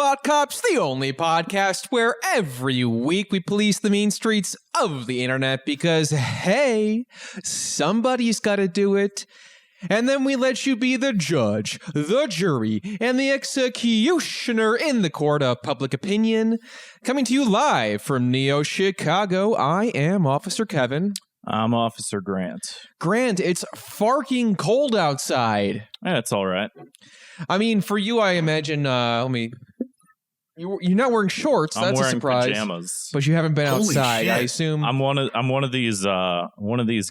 Thought Cops, the only podcast where every week we police the mean streets of the internet because, hey, somebody's got to do it. And then we let you be the judge, the jury, and the executioner in the court of public opinion. Coming to you live from Neo Chicago, I am Officer Kevin. I'm Officer Grant. Grant, it's farking cold outside. Yeah, it's all right. I mean, for you, I imagine, you're not wearing shorts. That's a surprise. I'm wearing pajamas. But you haven't been Holy outside, shit. I assume. I'm one of these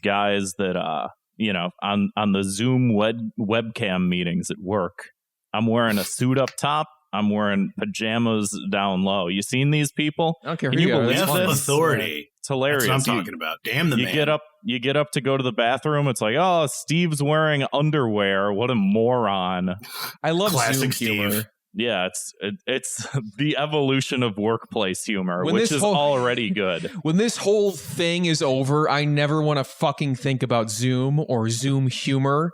guys that on the Zoom webcam meetings at work. I'm wearing a suit up top. I'm wearing pajamas down low. You seen these people? I don't care Can who you you are. believe That's F fine. authority. It's hilarious. That's what I'm talking about. Damn the you man. get up to go to the bathroom. It's like, oh, Steve's wearing underwear. What a moron. I love Classic Zoom humor. Steve. Yeah, it's the evolution of workplace humor, When which this is whole- already good. When this whole thing is over, I never want to fucking think about Zoom or Zoom humor.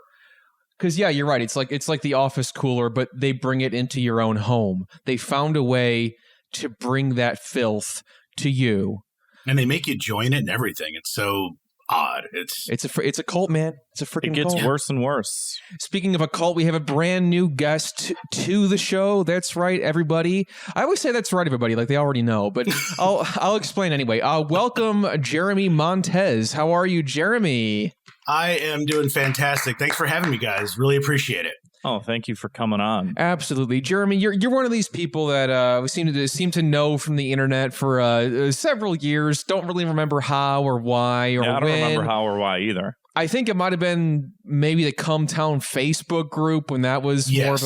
Because, yeah, you're right. It's like the office cooler, but they bring it into your own home. They found a way to bring that filth to you. And they make you join it and everything. It's so odd. It's a cult, man. It's a freaking It gets cult. worse and worse. Speaking of a cult, we have a brand new guest to the show. That's right, everybody. I always say that's right, everybody, like they already know, but I'll explain anyway. Welcome, Jeremy Montez. How are you, Jeremy? I am doing fantastic. Thanks for having me, guys. Really appreciate it. Oh, thank you for coming on. Absolutely, Jeremy. You're one of these people that we seem to know from the internet for several years. Don't really remember how or why or Yeah, I don't when. remember how or why either. I think it might have been maybe the Come Town Facebook group when that was Yes.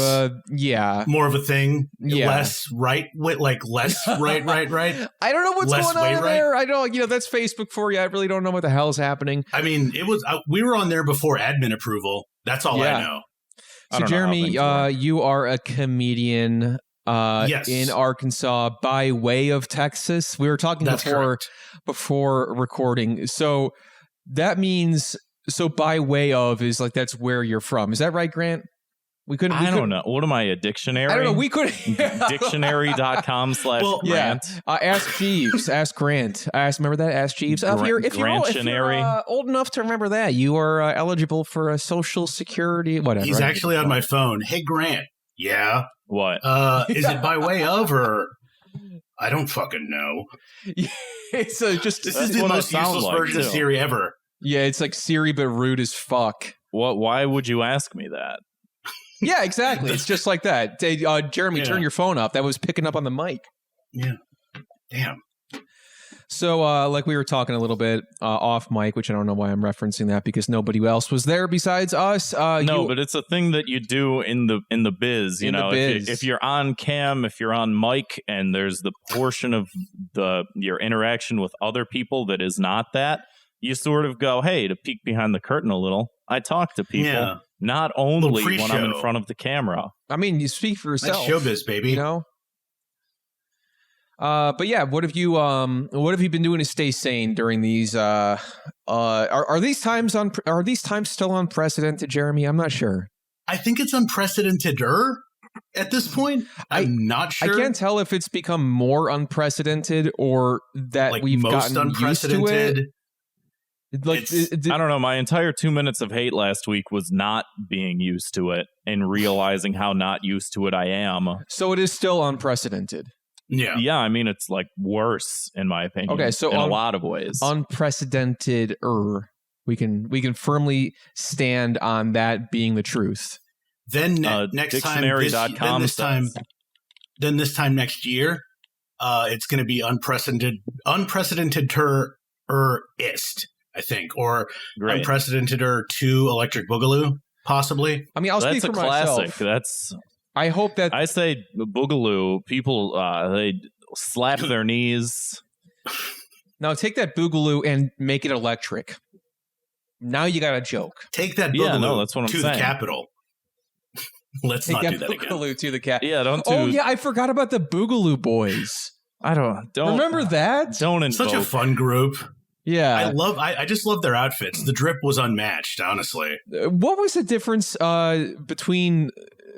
more of a thing. Yeah. Less right. Less right. I don't know what's Less going on way in right. there. I don't, that's Facebook for you. I really don't know what the hell's happening. I mean, it was. We were on there before admin approval. That's all Yeah. I know. I So, don't know how Jeremy, things work. you are a comedian Yes. in Arkansas by way of Texas. We were talking That's correct. before recording. So that means, by way of is like that's where you're from. Is that right, Grant? We I don't know. What am I, a dictionary? I don't know. We could Dictionary.com/Grant. Ask Jeeves. Ask Grant. Remember that? Ask Jeeves. If you're old enough to remember that, you are eligible for a Social Security, whatever. He's actually on my phone. Hey, Grant. Yeah. What? Is it by way of or? I don't fucking know. It's just This That's is the what it most sounds useless like, version of too. Siri ever. yeah, it's like Siri but rude as fuck. What? Why would you ask me that? Yeah, exactly. It's just like that. Jeremy, Yeah. turn your phone off. That was picking up on the mic. Yeah. Damn. So, like we were talking a little bit off mic, which I don't know why I'm referencing that because nobody else was there besides us. But it's a thing that you do in the biz. You In the know, biz. if you're on cam, if you're on mic, and there's the portion of your interaction with other people that is not that, you sort of go, hey, to peek behind the curtain a little. I talk to people, Yeah. not only when I'm in pre-show. front of the camera. I mean, you speak for That's yourself. showbiz, baby. You know. But yeah, what have you been doing to stay sane during these? Are these times still unprecedented, Jeremy? I'm not sure. I think it's unprecedented-er at this point. I'm not sure. I can't tell if it's become more unprecedented or that Like we've most gotten used to it. Like, I don't know. My entire 2 minutes of hate last week was not being used to it and realizing how not used to it I am. so it is still unprecedented. Yeah. Yeah, I mean, it's like worse in my opinion. Okay, so in a lot of ways. Unprecedented. We can firmly stand on that being the truth. Then next time, dictionary.com this time next year, it's going to be unprecedented-er-ist, I think, or Great. unprecedented-er 2 Electric Boogaloo, possibly. I mean, I'll That's speak a for classic. myself. That's I hope that I say boogaloo. People they slap their knees. now take that boogaloo and make it electric. Now you got a joke. Take that Yeah, Boogaloo no, that's what I'm to saying. the Capitol. Let's Take not that do that again. boogaloo to the cat. Yeah, don't do. Oh yeah, I forgot about the Boogaloo Boys. I don't Remember that? Don't invoke. Such a fun group. Yeah. I just love their outfits. The drip was unmatched, honestly. What was the difference between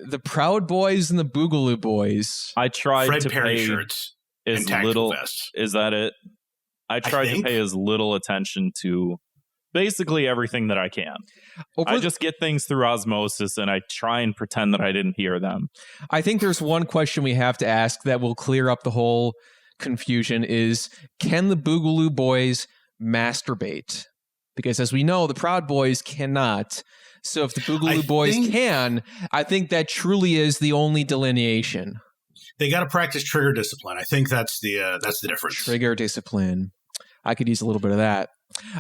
the Proud Boys and the Boogaloo Boys. I tried Fred to Perry pay shirts as and tactical little. vests. Is that it? I tried to pay as little attention to basically everything that I can. I just get things through osmosis, and I try and pretend that I didn't hear them. I think there's one question we have to ask that will clear up the whole confusion is, can the Boogaloo Boys masturbate? Because as we know, the Proud Boys cannot. So if the Boogaloo Boys can, I think that truly is the only delineation. They got to practice trigger discipline. I think that's the difference. Trigger discipline. I could use a little bit of that.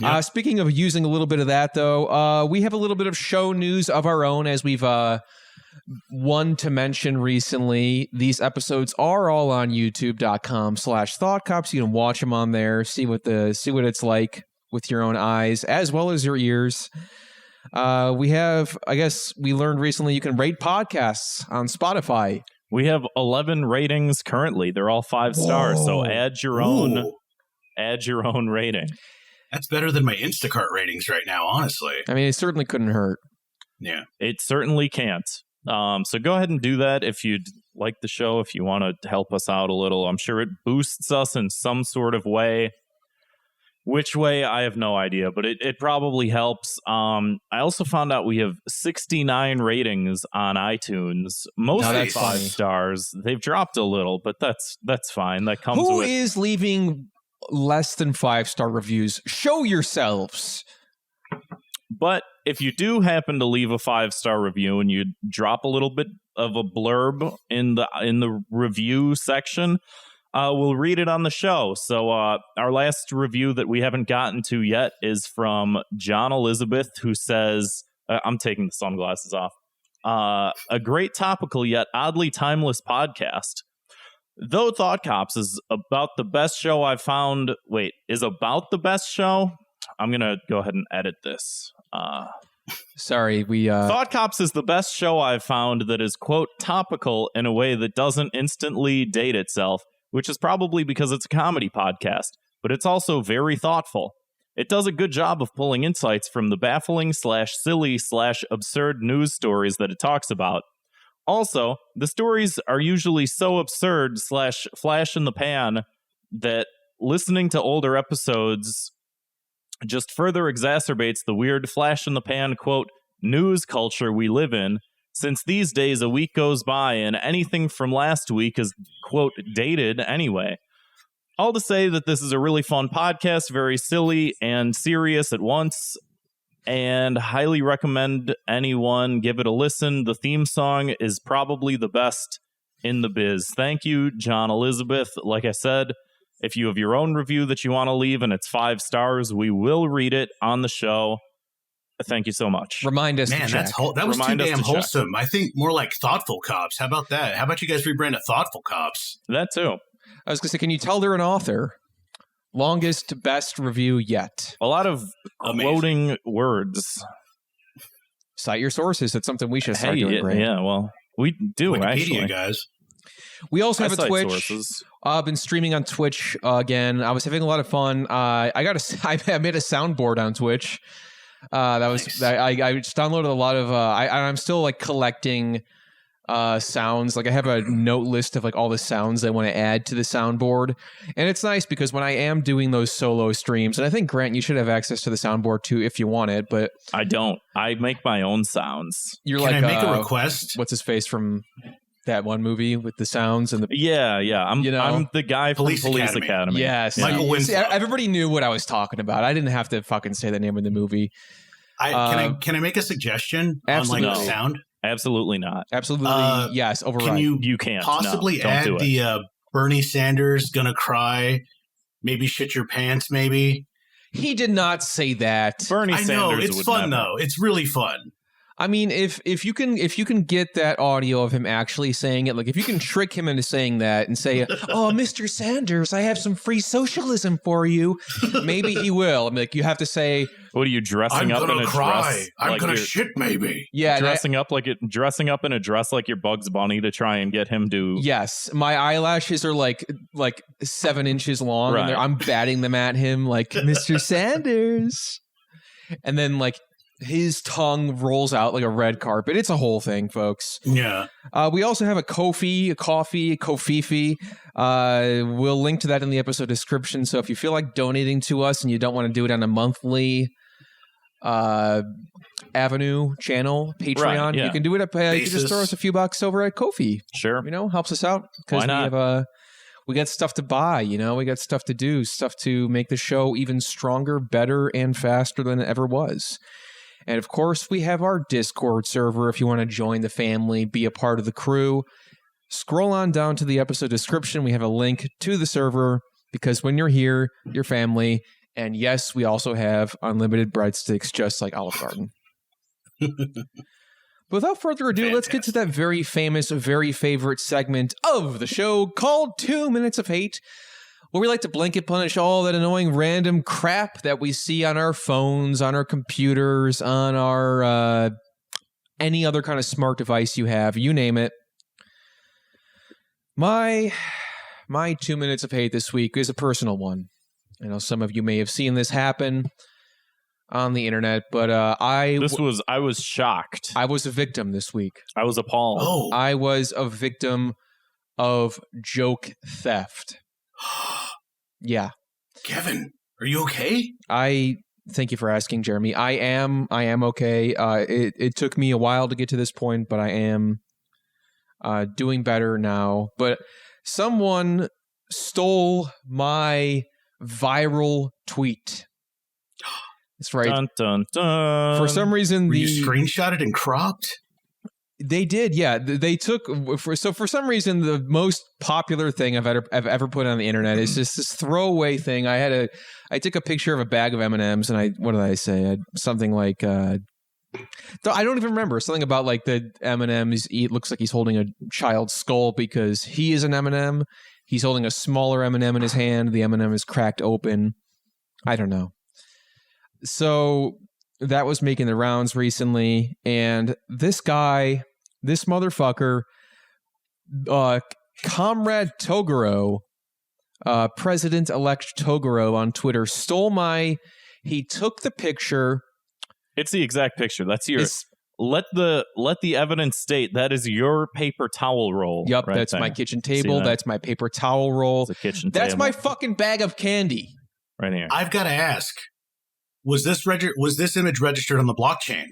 Yep. Speaking of using a little bit of that, though, we have a little bit of show news of our own, as we've one to mention recently. These episodes are all on youtube.com/thoughtcops. You can watch them on there, see what it's like with your own eyes as well as your ears. We have, I guess we learned recently, you can rate podcasts on Spotify. We have 11 ratings currently. They're all 5 stars. So add your own rating. That's better than my Instacart ratings right now, honestly. I mean, it certainly couldn't hurt. Yeah. It certainly can't. So go ahead and do that if you'd like the show, if you want to help us out a little. I'm sure it boosts us in some sort of way. Which way, I have no idea, but it probably helps. I also found out we have 69 ratings on iTunes. Mostly 5 stars. They've dropped a little, but that's fine. That comes Who with... is leaving less than 5-star reviews? Show yourselves. But if you do happen to leave a 5-star review and you drop a little bit of a blurb in the review section, we'll read it on the show. So our last review that we haven't gotten to yet is from John Elizabeth, who says, I'm taking the sunglasses off, a great topical yet oddly timeless podcast. Though Thought Cops is about the best show I've found... Wait, is about the best show? I'm going to go ahead and edit this. Sorry, Thought Cops is the best show I've found that is, quote, topical in a way that doesn't instantly date itself, which is probably because it's a comedy podcast, but it's also very thoughtful. It does a good job of pulling insights from the baffling / silly / absurd news stories that it talks about. Also, the stories are usually so absurd / flash in the pan that listening to older episodes just further exacerbates the weird flash in the pan, quote, news culture we live in, since these days a week goes by and anything from last week is, quote, dated anyway. All to say that this is a really fun podcast, very silly and serious at once, and highly recommend anyone give it a listen. The theme song is probably the best in the biz. Thank you, John Elizabeth. Like I said, if you have your own review that you want to leave and it's 5 stars, we will read it on the show. Thank you so much. Remind us to check. That was too damn wholesome. I think more like Thoughtful Cops. How about that? How about you guys rebrand it Thoughtful Cops? That too. I was going to say, can you tell they're an author? Longest, best review yet. A lot of quoting words. Cite your sources. It's something we should start doing, Grant. Yeah, well, we do, Wikipedia, actually. Guys. We also have a Twitch. Sources. I've been streaming on Twitch again. I was having a lot of fun. I made a soundboard on Twitch. I just downloaded a lot of. I'm still like collecting sounds. Like I have a note list of like all the sounds I want to add to the soundboard, and it's nice because when I am doing those solo streams, and I think Grant, you should have access to the soundboard too if you want it, but I don't. I make my own sounds. You're Can I make a request? What's his face from that one movie with the sounds and the I'm the guy from Police Academy. Yes, Michael Winslow. See, everybody knew what I was talking about. I didn't have to fucking say the name of the movie. Can I make a suggestion on like the sound? Absolutely not. Absolutely, yes. Override. Can you can't possibly add the Bernie Sanders gonna cry? Maybe shit your pants. Maybe he did not say that. Bernie I Sanders. know it's fun though. It's really fun. I mean, if you can get that audio of him actually saying it, like if you can trick him into saying that and say, "Oh, Mr. Sanders, I have some free socialism for you," maybe he will. I mean, like you have to say, "What are you dressing up in a dress? I'm gonna shit, maybe." Yeah, dressing up in a dress like you're Bugs Bunny to try and get him to. Yes, my eyelashes are like 7 inches long, and I'm batting them at him like Mr. Sanders, and then like his tongue rolls out like a red carpet. It's a whole thing, folks. Yeah. We also have a coffee, Kofifi. We'll link to that in the episode description. So if you feel like donating to us and you don't want to do it on a monthly avenue channel, Patreon, Right, yeah. you can do it at you can just throw us a few bucks over at Ko-fi. Sure. Helps us out because we have we got stuff to buy, we got stuff to do, stuff to make the show even stronger, better, and faster than it ever was. And of course, we have our Discord server if you want to join the family, be a part of the crew. Scroll on down to the episode description. We have a link to the server because when you're here, you're family. And yes, we also have unlimited breadsticks just like Olive Garden. But without further ado, let's get to that very famous, very favorite segment of the show called 2 Minutes of Hate, where we like to blanket punish all that annoying random crap that we see on our phones, on our computers, on our any other kind of smart device you have, you name it. My 2 minutes of hate this week is a personal one. I know some of you may have seen this happen on the internet, but I was shocked. I was a victim this week. I was appalled. Oh. I was a victim of joke theft. Yeah. Kevin, are you okay? Thank you for asking, Jeremy. I am okay. It took me a while to get to this point, but I am doing better now. But someone stole my viral tweet. That's right. Dun, dun, dun. For some reason, you screenshotted and cropped? They did, yeah. They took for some reason the most popular thing I've ever put on the internet is just this throwaway thing. I took a picture of a bag of M&Ms and what did I say? Something like I don't even remember. Something about like the M&Ms. It looks like he's holding a child's skull because he is an M&M. He's holding a smaller M&M in his hand. The M&M is cracked open. I don't know. So that was making the rounds recently, and this motherfucker, Comrade Toguro, President-elect Toguro on Twitter he took the picture. It's the exact picture. That's yours. Let the evidence state that is your paper towel roll. Yep, right that's there. my kitchen table. That's my paper towel roll. It's a kitchen that's table. my fucking bag of candy. Right here. I've got to ask, was this image registered on the blockchain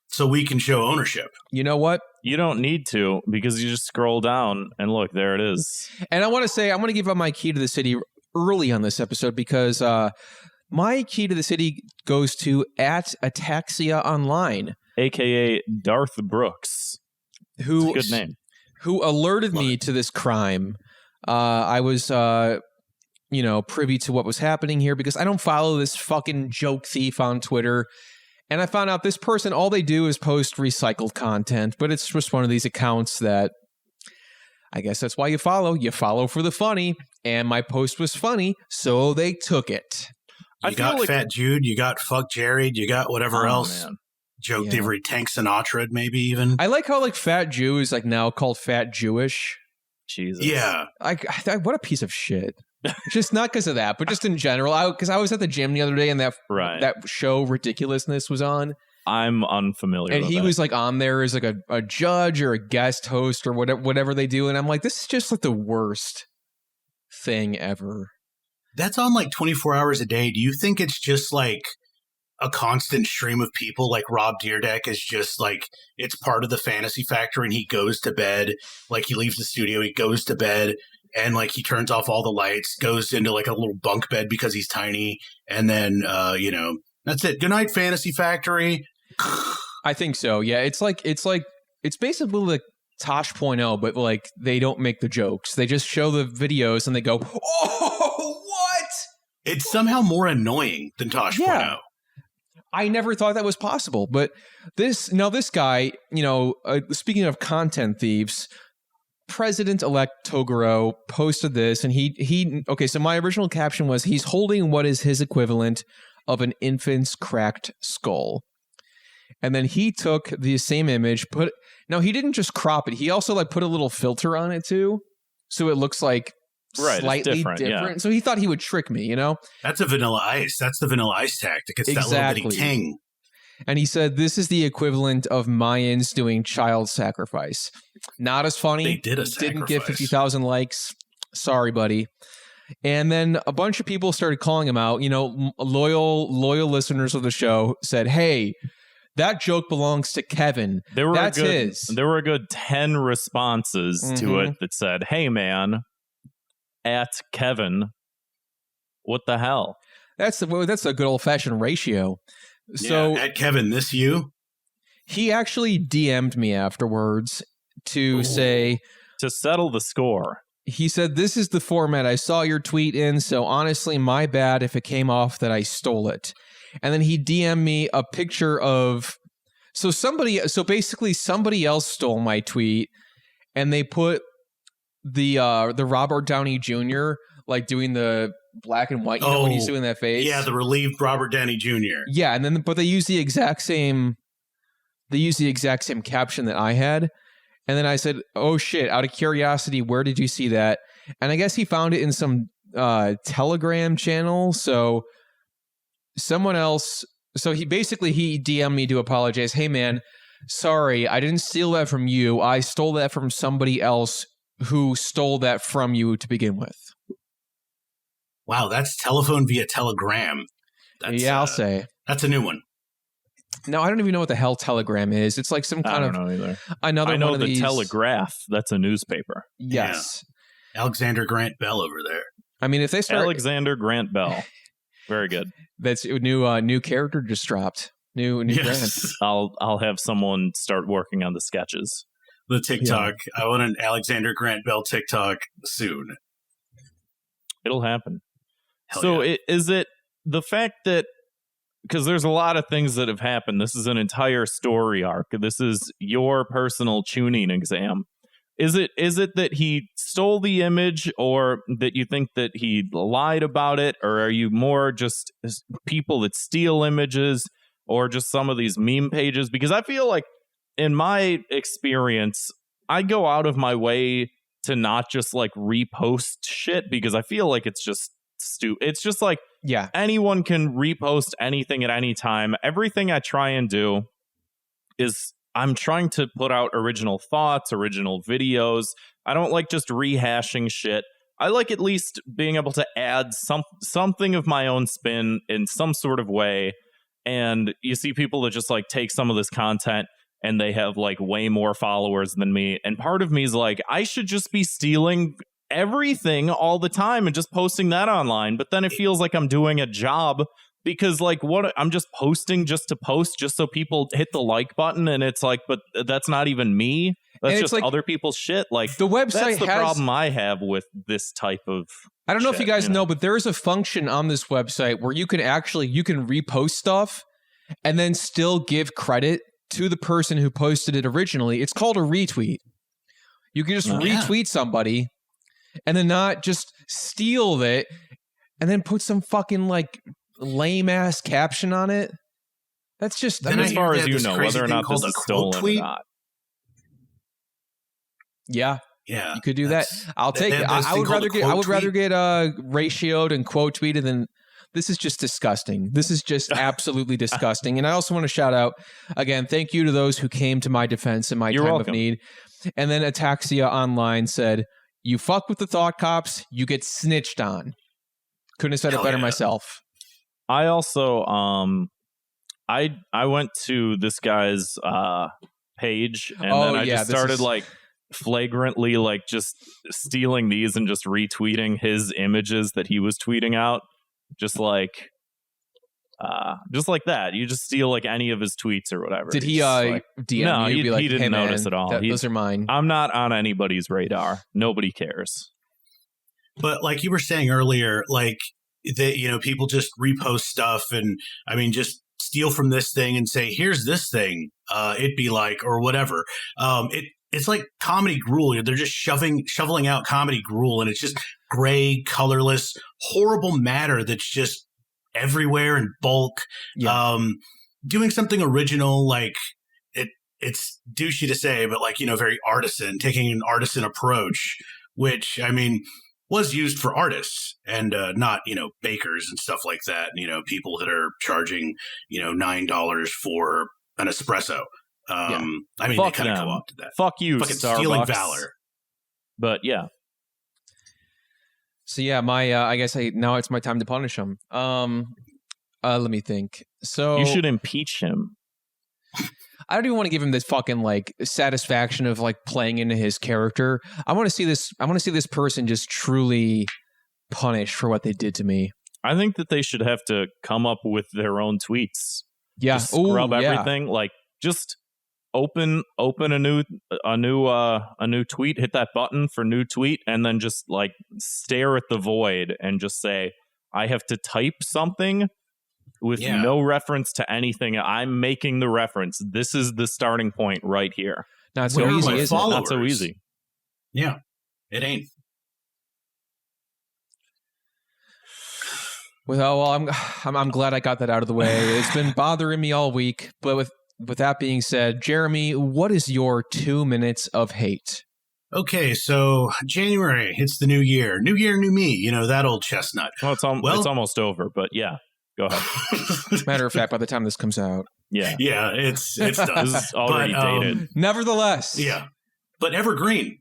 so we can show ownership? You know what? You don't need to because you just scroll down and look, there it is. And I want to say, I'm going to give up my key to the city early on this episode because my key to the city goes to @Ataxia Online. AKA Darth Brooks. Who, that's a good name. Who alerted me to this crime. I was, privy to what was happening here because I don't follow this fucking joke thief on Twitter. And I found out this person, all they do is post recycled content, but it's just one of these accounts that I guess that's why you follow. You follow for the funny, and my post was funny, so they took it. You got Fat Jude, you got Fuck Jared, you got whatever else. Man. Joke thievery, Tank Sinatra, maybe even. I like how like Fat Jew is like now called Fat Jewish. Jesus. Yeah. What a piece of shit. Just not because of that, but just in general. Because I was at the gym the other day and that show Ridiculousness was on. I'm unfamiliar and with he that. was like on there as like a judge or a guest host or whatever they do. And I'm like, this is just like the worst thing ever. That's on like 24 hours a day. Do you think it's just like a constant stream of people like Rob Dyrdek is just like, it's part of the fantasy factor and he goes to bed, like he leaves the studio, he goes to bed and like he turns off all the lights, goes into like a little bunk bed because he's tiny. And then, that's it. Good night, Fantasy Factory. I think so. Yeah. It's basically like Tosh.0, but like they don't make the jokes. They just show the videos and they go, oh, what? It's somehow more annoying than Tosh.0. Yeah. I never thought that was possible, but this guy, speaking of content thieves, President-elect Toguro posted this, and so my original caption was, he's holding what is his equivalent of an infant's cracked skull. And then he took the same image, he didn't just crop it, he also like put a little filter on it too, so it looks like slightly different. Yeah. So he thought he would trick me, That's a Vanilla Ice. That's the Vanilla Ice tactic. It's that little bitty ting. And he said, this is the equivalent of Mayans doing child sacrifice. Not as funny. They did a Didn't get sacrifice. 50,000 likes. Sorry, buddy. And then a bunch of people started calling him out. You know, loyal listeners of the show said, hey, that joke belongs to Kevin. That's his. There were a good 10 responses to it that said, hey, man, at Kevin, what the hell? That's a good old-fashioned ratio. So at Kevin, this you? He actually DM'd me afterwards to say... To settle the score. He said, this is the format I saw your tweet in, so honestly, my bad if it came off that I stole it. And then he DM'd me a picture of... So basically somebody else stole my tweet, and they put the Robert Downey Jr., like doing the black and white, you know, when he's doing that face? Yeah, the relieved Robert Downey Jr. Yeah, and then but they use the exact same caption that I had. And then I said, oh shit, out of curiosity, where did you see that? And I guess he found it in some Telegram channel. So someone else, he DM'd me to apologize. Hey man, sorry, I didn't steal that from you. I stole that from somebody else who stole that from you to begin with. Wow, that's telephone via telegram. I'll say. That's a new one. No, I don't even know what the hell Telegram is. It's like some kind of... I don't know either. I know the Telegraph. That's a newspaper. Yes. Yeah. Alexander Grant Bell over there. I mean, if they start... Alexander Grant Bell. Very good. That's a new character just dropped. New Grant. I'll have someone start working on the sketches. The TikTok. Yeah. I want an Alexander Grant Bell TikTok soon. It'll happen. Hell so yeah. Is it the fact that... Because there's a lot of things that have happened. This is an entire story arc. This is your personal tuning exam. Is it that he stole the image, or that you think that he lied about it? Or are you more just people that steal images, or just some of these meme pages? Because I feel like, in my experience, I go out of my way to not just like repost shit, because I feel like it's just stupid. It's just like, yeah, anyone can repost anything at any time. Everything I try and do is I'm trying to put out original thoughts, original videos. I don't like just rehashing shit. I like at least being able to add something of my own spin in some sort of way. And you see people that just like take some of this content and they have like way more followers than me. And part of me is like, I should just be stealing everything all the time and just posting that online. But then it feels like I'm doing a job, because like, what, I'm just posting just to post, just so people hit the like button. And it's like, but that's not even me. That's just like other people's shit. Like, the website that's the problem I have with this type of I don't know if you guys know, but there is a function on this website where you can repost stuff and then still give credit to the person who posted it originally. It's called a retweet. You can just retweet somebody and then not just steal it and then put some fucking like lame ass caption on it. That's just, I mean, as far as you know, whether or not this is stolen or not. Yeah. Yeah. You could do that. I'll take it. I would rather get ratioed and quote tweeted than this is just disgusting. This is just absolutely disgusting. And I also want to shout out again, thank you to those who came to my defense in my time of need. And then Ataxia Online said, you fuck with the thought cops, you get snitched on. Couldn't have said it better myself. I also I went to this guy's page, and then I just started like flagrantly like just stealing these and just retweeting his images that he was tweeting out. Just like that. You just steal like any of his tweets or whatever. Did he DM no, you? he didn't notice at all. Those are mine. I'm not on anybody's radar. Nobody cares. But like you were saying earlier, like people just repost stuff and I mean just steal from this thing and say, here's this thing, it'd be like, or whatever. It's like comedy gruel. They're just shoveling out comedy gruel, and it's just gray, colorless, horrible matter that's just everywhere in bulk. Yeah. Doing something original, like it's douchey to say, but like, very artisan, taking an artisan approach, which, I mean, was used for artists and not, bakers and stuff like that. People that are charging, $9 for an espresso. I mean, they kind of co-opted that. Fuck you, fucking Starbucks. Stealing valor. But yeah. So yeah, I guess now it's my time to punish him. Let me think. So you should impeach him. I don't even want to give him this fucking like satisfaction of like playing into his character. I want to see this person just truly punished for what they did to me. I think that they should have to come up with their own tweets. Yeah, just scrub everything. Like just open a new tweet, hit that button for new tweet, and then just like stare at the void and just say, I have to type something with no reference to anything. I'm making the reference. This is the starting point right here. Not so easy, is it? Not so easy. Yeah, it ain't. Well, I'm glad I got that out of the way. It's been bothering me all week. But with that being said, Jeremy, what is your 2 minutes of hate? Okay, so January, it's the new year. New year, new me. That old chestnut. Well, it's almost over, but yeah. Go ahead. Matter of fact, by the time this comes out. Yeah. Yeah, it's done. This is already dated. Nevertheless. Yeah. But evergreen,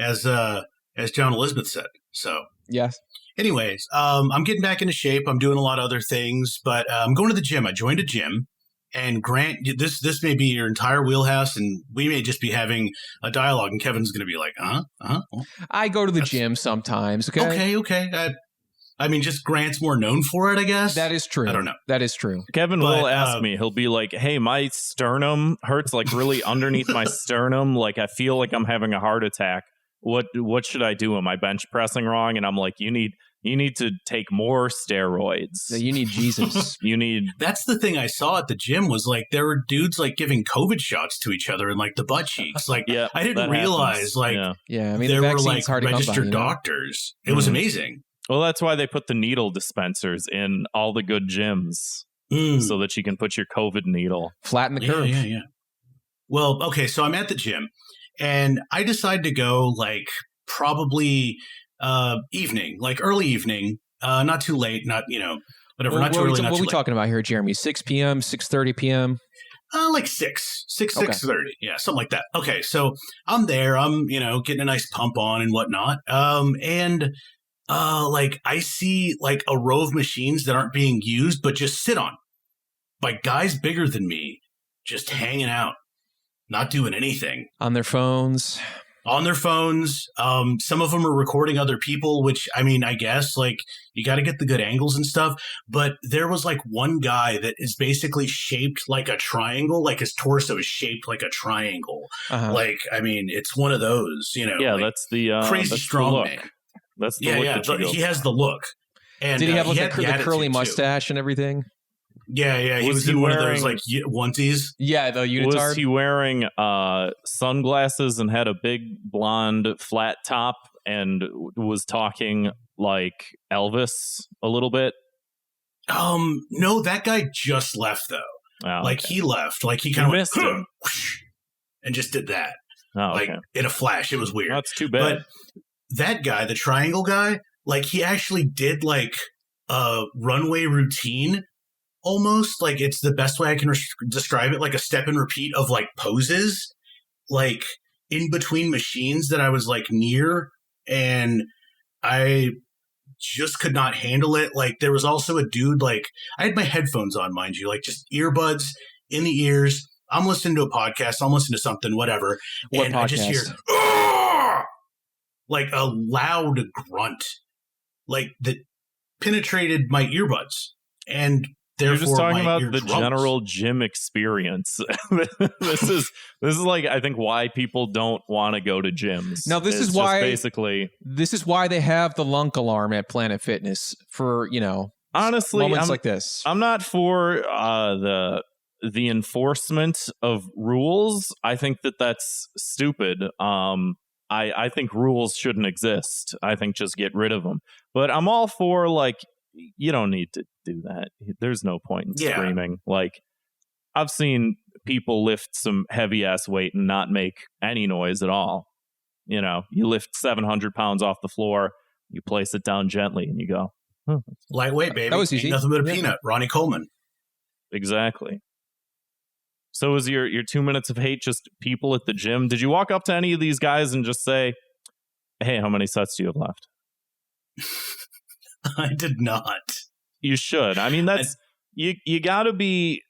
as John Elizabeth said. So yes. Anyways, I'm getting back into shape. I'm doing a lot of other things, but I'm going to the gym. I joined a gym. And Grant, this may be your entire wheelhouse, and we may just be having a dialogue, and Kevin's going to be like, I go to the gym sometimes, okay? Okay. I mean, just Grant's more known for it, I guess. That is true. I don't know. That is true. Kevin will ask me. He'll be like, hey, my sternum hurts like really underneath my sternum. Like I feel like I'm having a heart attack. What should I do? Am I bench pressing wrong? And I'm like, you need to take more steroids. You need Jesus. That's the thing I saw at the gym was like there were dudes like giving COVID shots to each other in like the butt cheeks. Like I didn't realize happens. I mean, there the were like hard registered doctors. It was amazing. Well, that's why they put the needle dispensers in all the good gyms so that you can put your COVID needle. Flatten the curve. Yeah. Well, okay, so I'm at the gym and I decide to go like probably evening, like early evening, not too late, not, whatever, not too early, not too late. What are we talking about here, Jeremy? 6 p.m., 6:30 p.m.? Like 6:30. Yeah, something like that. Okay, so I'm there. I'm, getting a nice pump on and whatnot. Like I see like a row of machines that aren't being used, but just sit on by guys bigger than me, just hanging out, not doing anything. On their phones. Some of them are recording other people, which, I mean, I guess like you got to get the good angles and stuff. But there was like one guy that is basically shaped like a triangle, like his torso is shaped like a triangle. Uh-huh. Like, I mean, it's one of those, Yeah, like that's the crazy that's strong the look. man. That's the look that he has the look. And did he have like the curly mustache too. And everything? Yeah. He was in one of those like onesies. Yeah, the unitard. Was he wearing sunglasses and had a big blonde flat top and was talking like Elvis a little bit? No, that guy just left though. Oh, like okay. he left. Like he kind of missed him and just did that. Oh, like okay. in a flash. It was weird. That's too bad. But that guy, the triangle guy, like he actually did like a runway routine almost. Like it's the best way I can describe it, like a step and repeat of like poses, like in between machines that I was like near, and I just could not handle it. Like there was also a dude, like I had my headphones on, mind you, like just earbuds in the ears. I'm listening to a podcast. I'm listening to something, whatever. What and podcast? I just hear, "Argh!" Like a loud grunt, like that penetrated my earbuds. And therefore, you're just talking about the eardrums. general gym experience. This is like, I think, why people don't want to go to gyms. Now, this is why they have the lunk alarm at Planet Fitness for, honestly, moments like this. I'm not for the enforcement of rules. I think that's stupid. I think rules shouldn't exist. I think just get rid of them. But I'm all for like, you don't need to do that. There's no point in screaming. Like I've seen people lift some heavy ass weight and not make any noise at all. You lift 700 pounds off the floor. You place it down gently and you go, lightweight, baby. That was easy. Ain't nothing but a Yeah. peanut. Ronnie Coleman. exactly. So is your 2 minutes of hate just people at the gym? Did you walk up to any of these guys and just say, hey, how many sets do you have left? I did not. You should. I mean, that's you got to be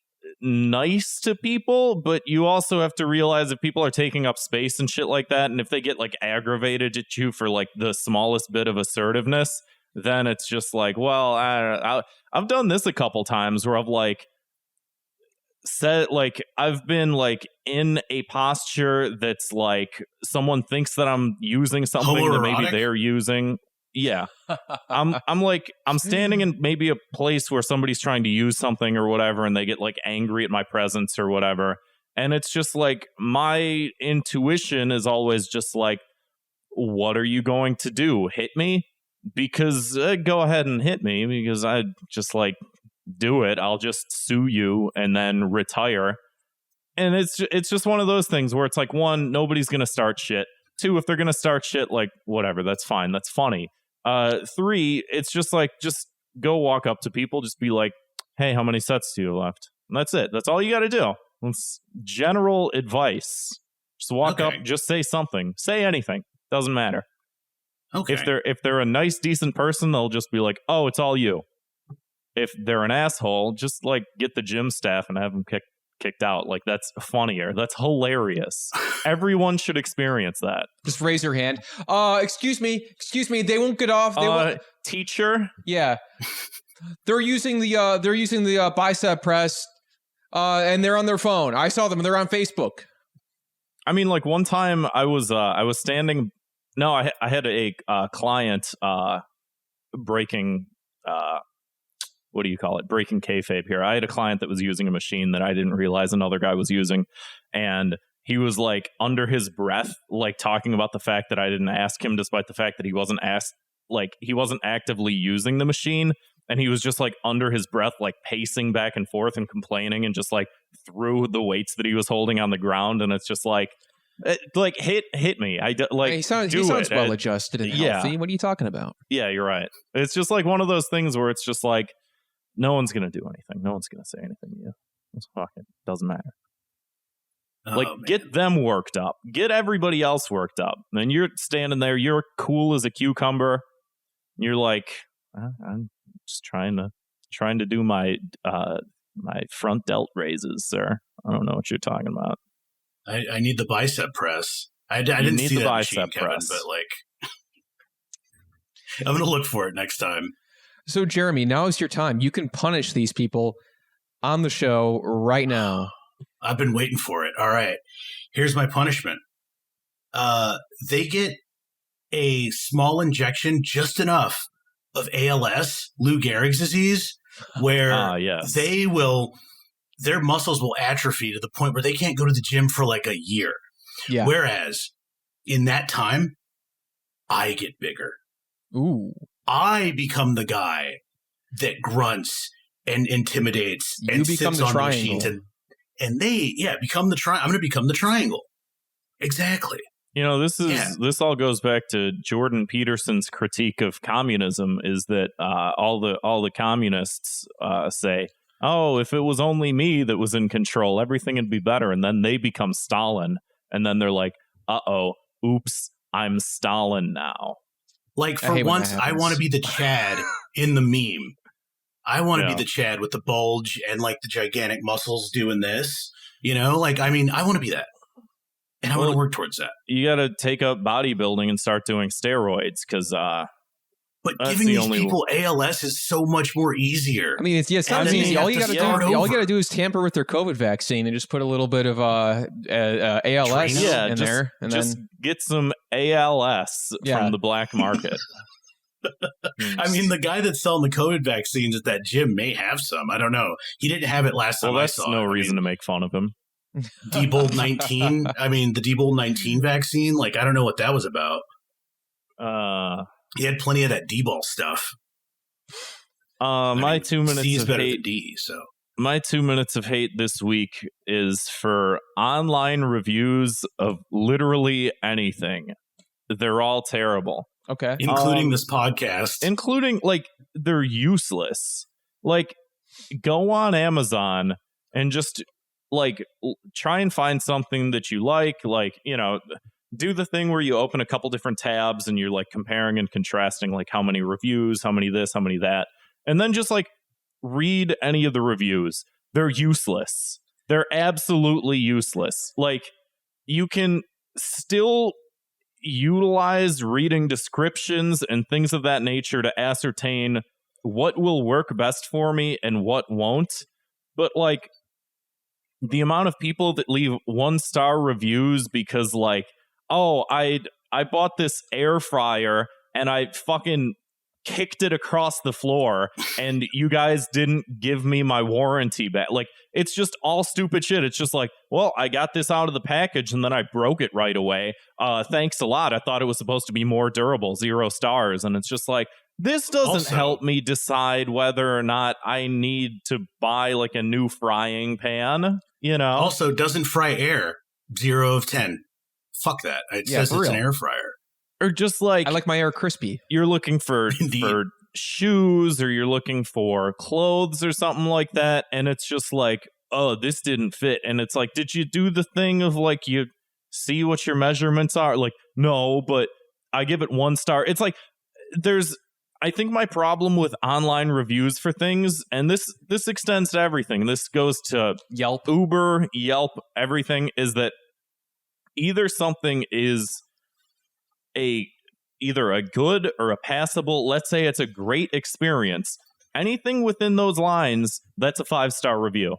nice to people, but you also have to realize if people are taking up space and shit like that, and if they get like aggravated at you for like the smallest bit of assertiveness, then it's just like, well, I've done this a couple times where I've like said, like, I've been like in a posture that's like someone thinks that I'm using something that maybe Homoerotic? they're using. Yeah. I'm standing in maybe a place where somebody's trying to use something or whatever, and they get like angry at my presence or whatever. And it's just like my intuition is always just like, what are you going to do? Hit me? Because go ahead and hit me, because I just like do it. I'll just sue you and then retire. And it's just one of those things where it's like, one, nobody's going to start shit. Two, if they're going to start shit, like whatever, that's fine. That's funny. Three, it's just like, just go walk up to people, just be like, hey, how many sets do you have left? And that's it. That's all you got to do. It's general advice. Just walk up, just say something, say anything. Doesn't matter. Okay. If they're a nice, decent person, they'll just be like, oh, it's all you. If they're an asshole, just like get the gym staff and have them kicked out. Like, that's funnier. That's hilarious. Everyone should experience that. Just raise your hand. Excuse me. They won't get off. They won't. Teacher. Yeah, they're using the bicep press, and they're on their phone. I saw them. They're on Facebook. I mean, like one time I was standing. No, I had a client breaking. What do you call it? Breaking kayfabe here. I had a client that was using a machine that I didn't realize another guy was using. And he was like under his breath, like talking about the fact that I didn't ask him, despite the fact that he wasn't asked, like he wasn't actively using the machine. And he was just like under his breath, like pacing back and forth and complaining and just like threw the weights that he was holding on the ground. And it's just like hit me. He sounds well adjusted and healthy. What are you talking about? Yeah, you're right. It's just like one of those things where it's just like, no one's going to do anything. No one's going to say anything to you. It's fucking doesn't matter. Get them worked up. Get everybody else worked up. And you're standing there. You're cool as a cucumber. You're like, I'm just trying to do my front delt raises, sir. I don't know what you're talking about. I need the bicep press. I didn't see the that bicep machine, Kevin, press. but like, I'm going to look for it next time. So, Jeremy, now is your time. You can punish these people on the show right now. I've been waiting for it. All right. Here's my punishment. They get a small injection, just enough of ALS, Lou Gehrig's disease, where their muscles will atrophy to the point where they can't go to the gym for like a year. Yeah. Whereas in that time, I get bigger. Ooh. I become the guy that grunts and intimidates and sits on the machines, and they become the triangle. I'm going to become the triangle. Exactly. You know, this all goes back to Jordan Peterson's critique of communism. Is that all the communists say, oh, if it was only me that was in control, everything would be better, and then they become Stalin, and then they're like, oops, I'm Stalin now. Like, for once, I want to be the Chad in the meme. I want to be the Chad with the bulge and, like, the gigantic muscles doing this. You know? Like, I mean, I want to be that. And I want to work towards that. You got to take up bodybuilding and start doing steroids, because... but giving these people ALS is so much more easier. I mean, it's not easy. All you got to do is tamper with their COVID vaccine and just put a little bit of ALS in there, and then get some ALS from the black market. I mean, the guy that's selling the COVID vaccines at that gym may have some. I don't know. He didn't have it last time I saw it. Well, that's no reason to make fun of him. Diebold 19. I mean, the Diebold 19 vaccine. Like, I don't know what that was about. He had plenty of that D-ball stuff. My 2 minutes C's of better hate. than D, so. My 2 minutes of hate this week is for online reviews of literally anything. They're all terrible. Okay. Including this podcast. Including, like, they're useless. Like, go on Amazon and just, like, try and find something that you like, you know, do the thing where you open a couple different tabs and you're, like, comparing and contrasting, like, how many reviews, how many this, how many that, and then just, like, read any of the reviews. They're useless. They're absolutely useless. Like, you can still utilize reading descriptions and things of that nature to ascertain what will work best for me and what won't. But, like, the amount of people that leave 1-star reviews because, like, oh, I bought this air fryer and I fucking kicked it across the floor and you guys didn't give me my warranty back. Like, it's just all stupid shit. It's just like, well, I got this out of the package and then I broke it right away. Thanks a lot. I thought it was supposed to be more durable, 0 stars. And it's just like, this doesn't help me decide whether or not I need to buy, like, a new frying pan, you know? Also, doesn't fry air. 0 of 10. Fuck that. It says it's an air fryer. Or just, like, I like my air crispy. You're looking for shoes, or you're looking for clothes or something like that, and it's just like, oh, this didn't fit. And it's like, did you do the thing of, like, you see what your measurements are? Like, no, but I give it 1 star. It's like, I think my problem with online reviews for things, and this extends to everything, this goes to Yelp, Uber, Yelp, everything, is that either something is either a good or a passable, let's say it's a great experience, anything within those lines, that's a 5-star review.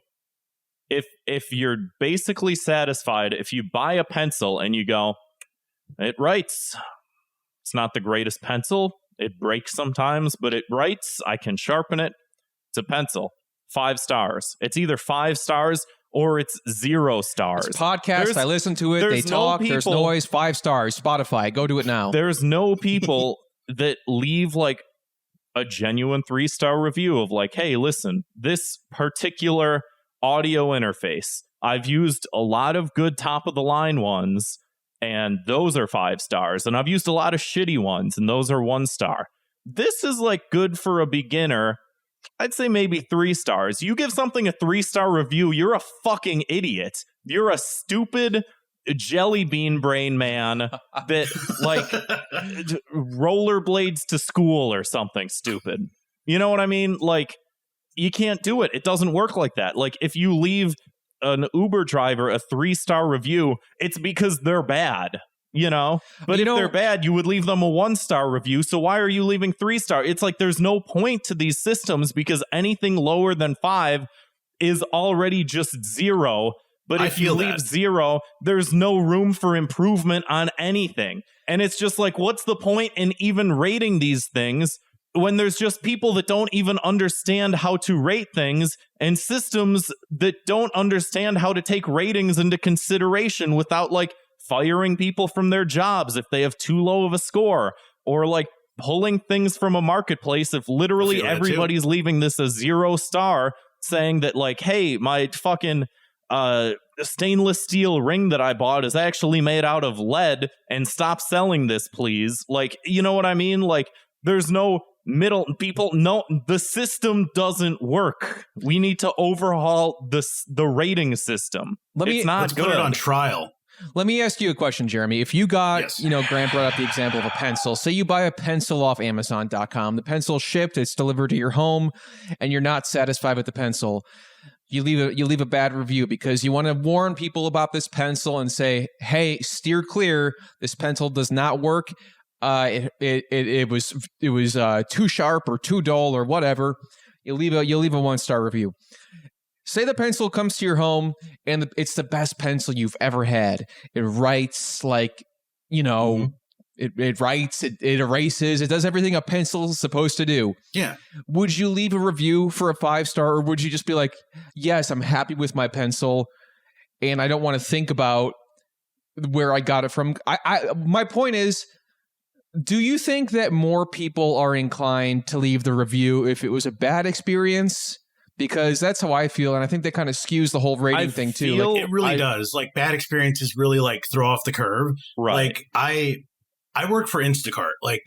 If you're basically satisfied, if you buy a pencil and you go, it writes, it's not the greatest pencil, it breaks sometimes, but it writes, I can sharpen it, it's a pencil, 5 stars. It's either 5 stars or it's 0 stars. It's a podcast. I listen to it. They talk. There's noise. 5 stars. Spotify. Go do it now. There's no people that leave, like, a genuine 3-star review of, like, hey, listen, this particular audio interface, I've used a lot of good top of the line ones, and those are 5 stars. And I've used a lot of shitty ones, and those are 1 star. This is, like, good for a beginner. I'd say maybe 3 stars. You give something a 3-star review, you're a fucking idiot. You're a stupid jelly bean brain man that, like, rollerblades to school or something stupid. You know what I mean? Like, you can't do it. It doesn't work like that. Like, if you leave an Uber driver a 3-star review, it's because they're bad. You know, but if they're bad, you would leave them a 1-star review. So why are you leaving 3-star? It's like there's no point to these systems because anything lower than 5 is already just 0. But if you leave 0, there's no room for improvement on anything. And it's just like, what's the point in even rating these things when there's just people that don't even understand how to rate things and systems that don't understand how to take ratings into consideration without, like, firing people from their jobs if they have too low of a score, or, like, pulling things from a marketplace if literally everybody's leaving this a 0 star, saying that, like, hey, my fucking stainless steel ring that I bought is actually made out of lead, and stop selling this, please. Like, you know what I mean? Like, there's no middle people. No, the system doesn't work. We need to overhaul the rating system. Let's put it on trial. Let me ask you a question, Jeremy. If you got, Grant brought up the example of a pencil. Say you buy a pencil off Amazon.com. The pencil's shipped, it's delivered to your home, and you're not satisfied with the pencil. You leave a bad review because you want to warn people about this pencil and say, hey, steer clear. This pencil does not work. It was too sharp or too dull or whatever. You leave a 1-star review. Say the pencil comes to your home and it's the best pencil you've ever had. It writes like, it writes, it erases, it does everything a pencil is supposed to do. Yeah. Would you leave a review for a 5-star, or would you just be like, yes, I'm happy with my pencil and I don't want to think about where I got it from? My point is, do you think that more people are inclined to leave the review if it was a bad experience? Because that's how I feel, and I think that kind of skews the whole rating thing too. It really does. Like, bad experiences really, like, throw off the curve. Right. Like, I work for Instacart. Like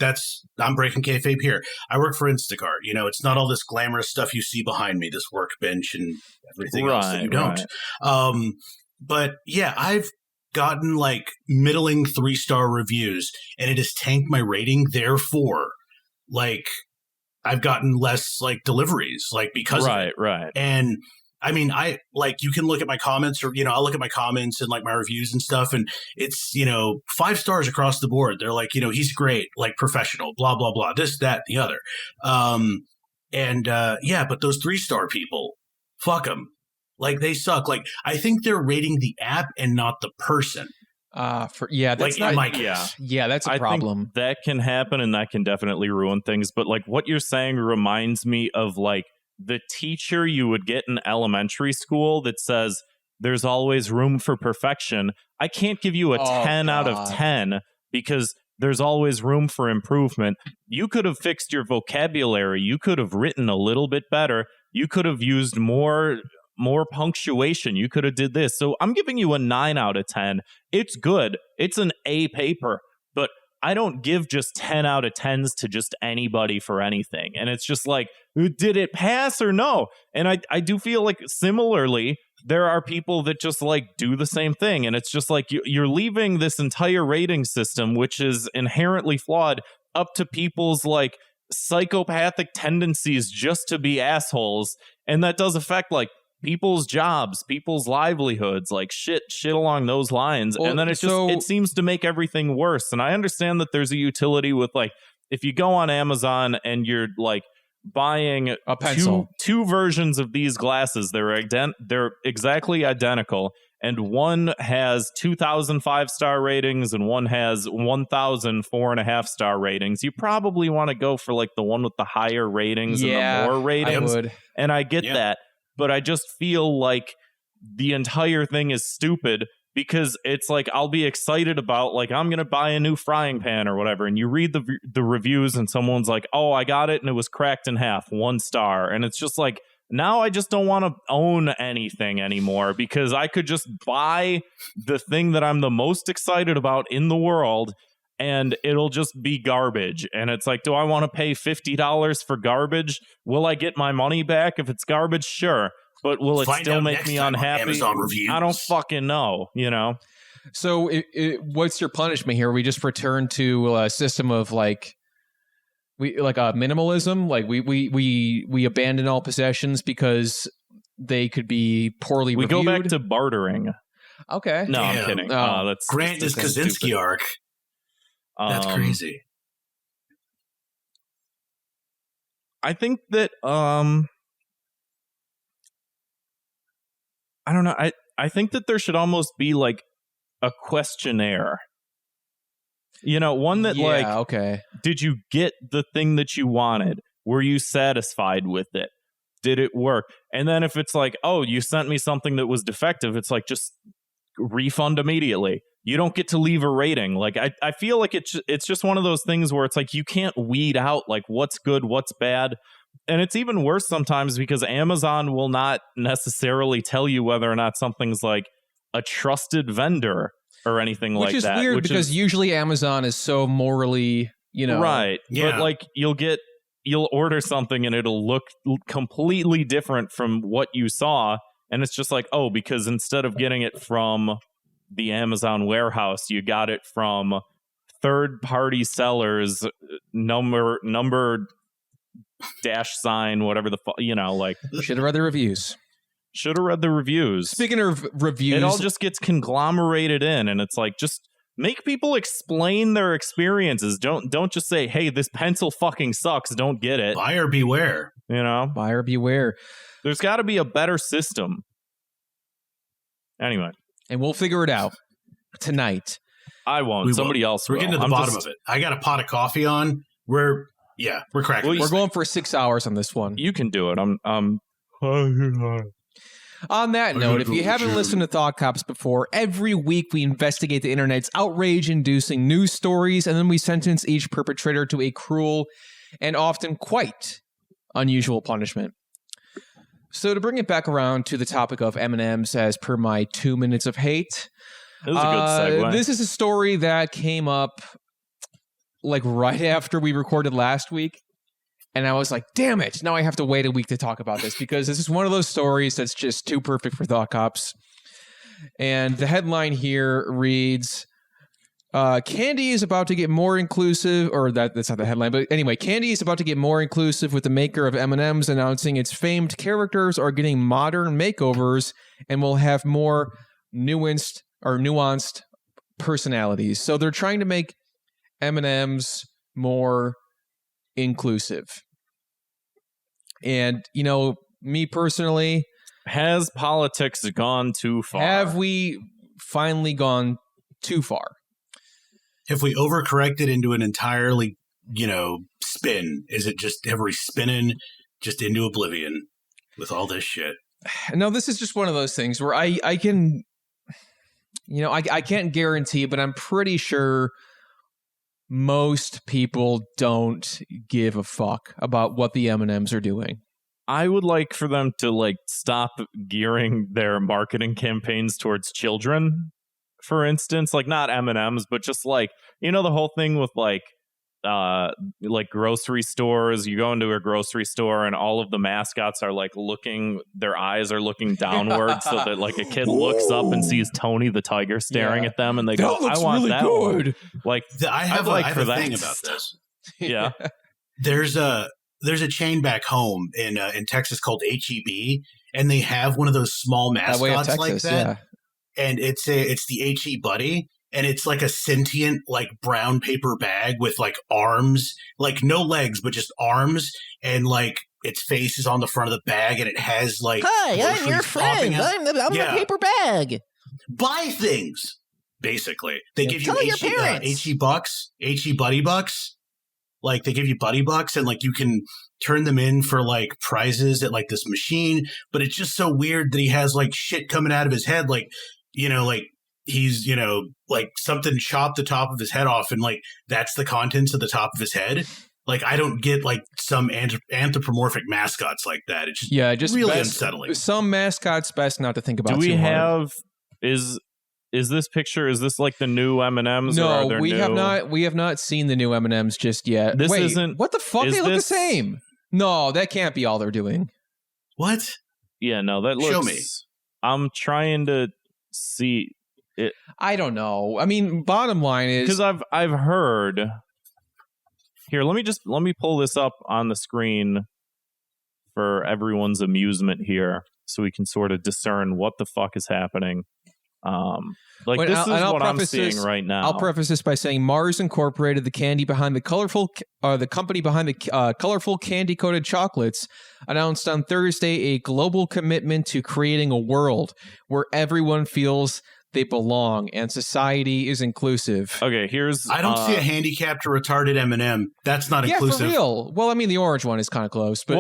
I'm breaking kayfabe here. I work for Instacart. You know, it's not all this glamorous stuff you see behind me, this workbench and everything else that you don't. Right. But yeah, I've gotten like middling 3-star reviews and it has tanked my rating. Therefore, like I've gotten less like deliveries, like because of it. Right. And I mean, you can look at my comments or, you know, I'll look at my comments and like my reviews and stuff. And it's, you know, 5 stars across the board. They're like, you know, he's great, like professional, blah, blah, blah, this, that, the other. Yeah, but those 3-star people, fuck them. Like they suck. Like I think they're rating the app and not the person. That's like not, in my case. Yeah, that's a problem. Think that can happen and that can definitely ruin things. But like what you're saying reminds me of like the teacher you would get in elementary school that says there's always room for perfection. I can't give you a 10 out of 10 because there's always room for improvement. You could have fixed your vocabulary. You could have written a little bit better. You could have used more punctuation. You could have did this. So I'm giving you a 9 out of 10. It's good. It's an A paper, but I don't give just 10 out of 10s to just anybody for anything. And it's just like, did it pass or no? And I do feel like similarly, there are people that just like do the same thing. And it's just like you're leaving this entire rating system, which is inherently flawed, up to people's like psychopathic tendencies just to be assholes. And that does affect like people's jobs, people's livelihoods, like shit along those lines. Well, and then it seems to make everything worse. And I understand that there's a utility with like, if you go on Amazon and you're like buying a pencil, two versions of these glasses, they're exactly identical. And one has 2,000 5-star ratings and one has 1,000 4.5-star ratings. You probably want to go for like the one with the higher ratings and the more ratings. I would. And I get that. But I just feel like the entire thing is stupid because it's like I'll be excited about like I'm going to buy a new frying pan or whatever. And you read the reviews and someone's like, oh, I got it. And it was cracked in half, 1 star. And it's just like now I just don't want to own anything anymore because I could just buy the thing that I'm the most excited about in the world. And it'll just be garbage. And it's like, do I want to pay $50 for garbage? Will I get my money back if it's garbage? Sure. But will it still make me unhappy? I don't fucking know, you know? So what's your punishment here? We just return to a system of like minimalism. Like we abandon all possessions because they could be poorly reviewed. We go back to bartering. Okay. No, I'm kidding. That's Grant is Kaczynski arc. That's crazy. I think that I don't know. I think that there should almost be like a questionnaire. You know, one that okay. Did you get the thing that you wanted? Were you satisfied with it? Did it work? And then if it's like, oh, you sent me something that was defective, it's like just refund immediately. You don't get to leave a rating. Like I feel like it's just one of those things where it's like you can't weed out like what's good, what's bad. And it's even worse sometimes because Amazon will not necessarily tell you whether or not something's like a trusted vendor or anything like that. Which is weird because usually Amazon is so morally, you know. Right. Yeah. But like you'll order something and it'll look completely different from what you saw. And it's just like, oh, because instead of getting it from the Amazon warehouse, you got it from third-party sellers, number $, whatever the fuck, you know, like. Should have read the reviews. Speaking of reviews, it all just gets conglomerated in, and it's like, just make people explain their experiences. Don't just say, hey, this pencil fucking sucks, don't get it. Buyer beware. You know? Buyer beware. There's got to be a better system. Anyway. And we'll figure it out tonight. I won't. Somebody else will. We're getting to the bottom of it. I got a pot of coffee on. We're cracking. We're going for 6 hours on this one. You can do it. On that note, if you haven't listened to Thought Cops before, every week we investigate the internet's outrage-inducing news stories, and then we sentence each perpetrator to a cruel and often quite unusual punishment. So to bring it back around to the topic of M&Ms as per my 2 minutes of hate. This is a good segue. This is a story that came up like right after we recorded last week. And I was like, damn it. Now I have to wait a week to talk about this because this is one of those stories that's just too perfect for Thought Cops. And the headline here reads, Candy is about to get more inclusive, or that's not the headline, but anyway, Candy is about to get more inclusive with the maker of M&Ms announcing its famed characters are getting modern makeovers and will have more nuanced personalities. So they're trying to make M&Ms more inclusive. And, you know, me personally, has politics gone too far? Have we finally gone too far? Have we overcorrected into an entirely, spin? Is it just every spinning just into oblivion with all this shit? No, this is just one of those things where I can, I can't guarantee, but I'm pretty sure most people don't give a fuck about what the M&Ms are doing. I would like for them to stop gearing their marketing campaigns towards children, for instance, not M&Ms, but just the whole thing with grocery stores. You go into a grocery store and all of the mascots are their eyes are looking downward so that a kid looks up and sees Tony the tiger staring at them and they go, I want really that good one. I have a thing about this. Yeah. There's a chain back home in Texas called HEB, and they have one of those small mascots Texas, like that. Yeah. And it's the HE Buddy, and it's like a sentient brown paper bag with arms, no legs but just arms, and its face is on the front of the bag, and it has hi, I'm your friend. I'm the paper bag. Buy things, basically. They give you HE bucks, HE Buddy bucks. They give you buddy bucks and you can turn them in for prizes at this machine, but it's just so weird that he has shit coming out of his head. He's, something chopped the top of his head off and that's the contents of the top of his head. I don't get some anthropomorphic mascots like that. It's just really unsettling. Some mascots best not to think about. Do we too have, Is this picture, the new M&Ms? No, or we have not seen the new M&Ms just yet. This isn't. What the fuck? They look the same. No, that can't be all they're doing. What? Yeah, no, that looks. Show me. I'm trying to see it. I don't know. I mean, bottom line is because I've heard. Here, let me pull this up on the screen for everyone's amusement here, so we can sort of discern what the fuck is happening. This is what I'm seeing right now. I'll preface this by saying Mars Incorporated, the company behind the colorful candy-coated chocolates, announced on Thursday a global commitment to creating a world where everyone feels they belong and society is inclusive. Okay, I don't see a handicapped or retarded M&M. That's not inclusive. Yeah, for real. Well, I mean, the orange one is kind of close, but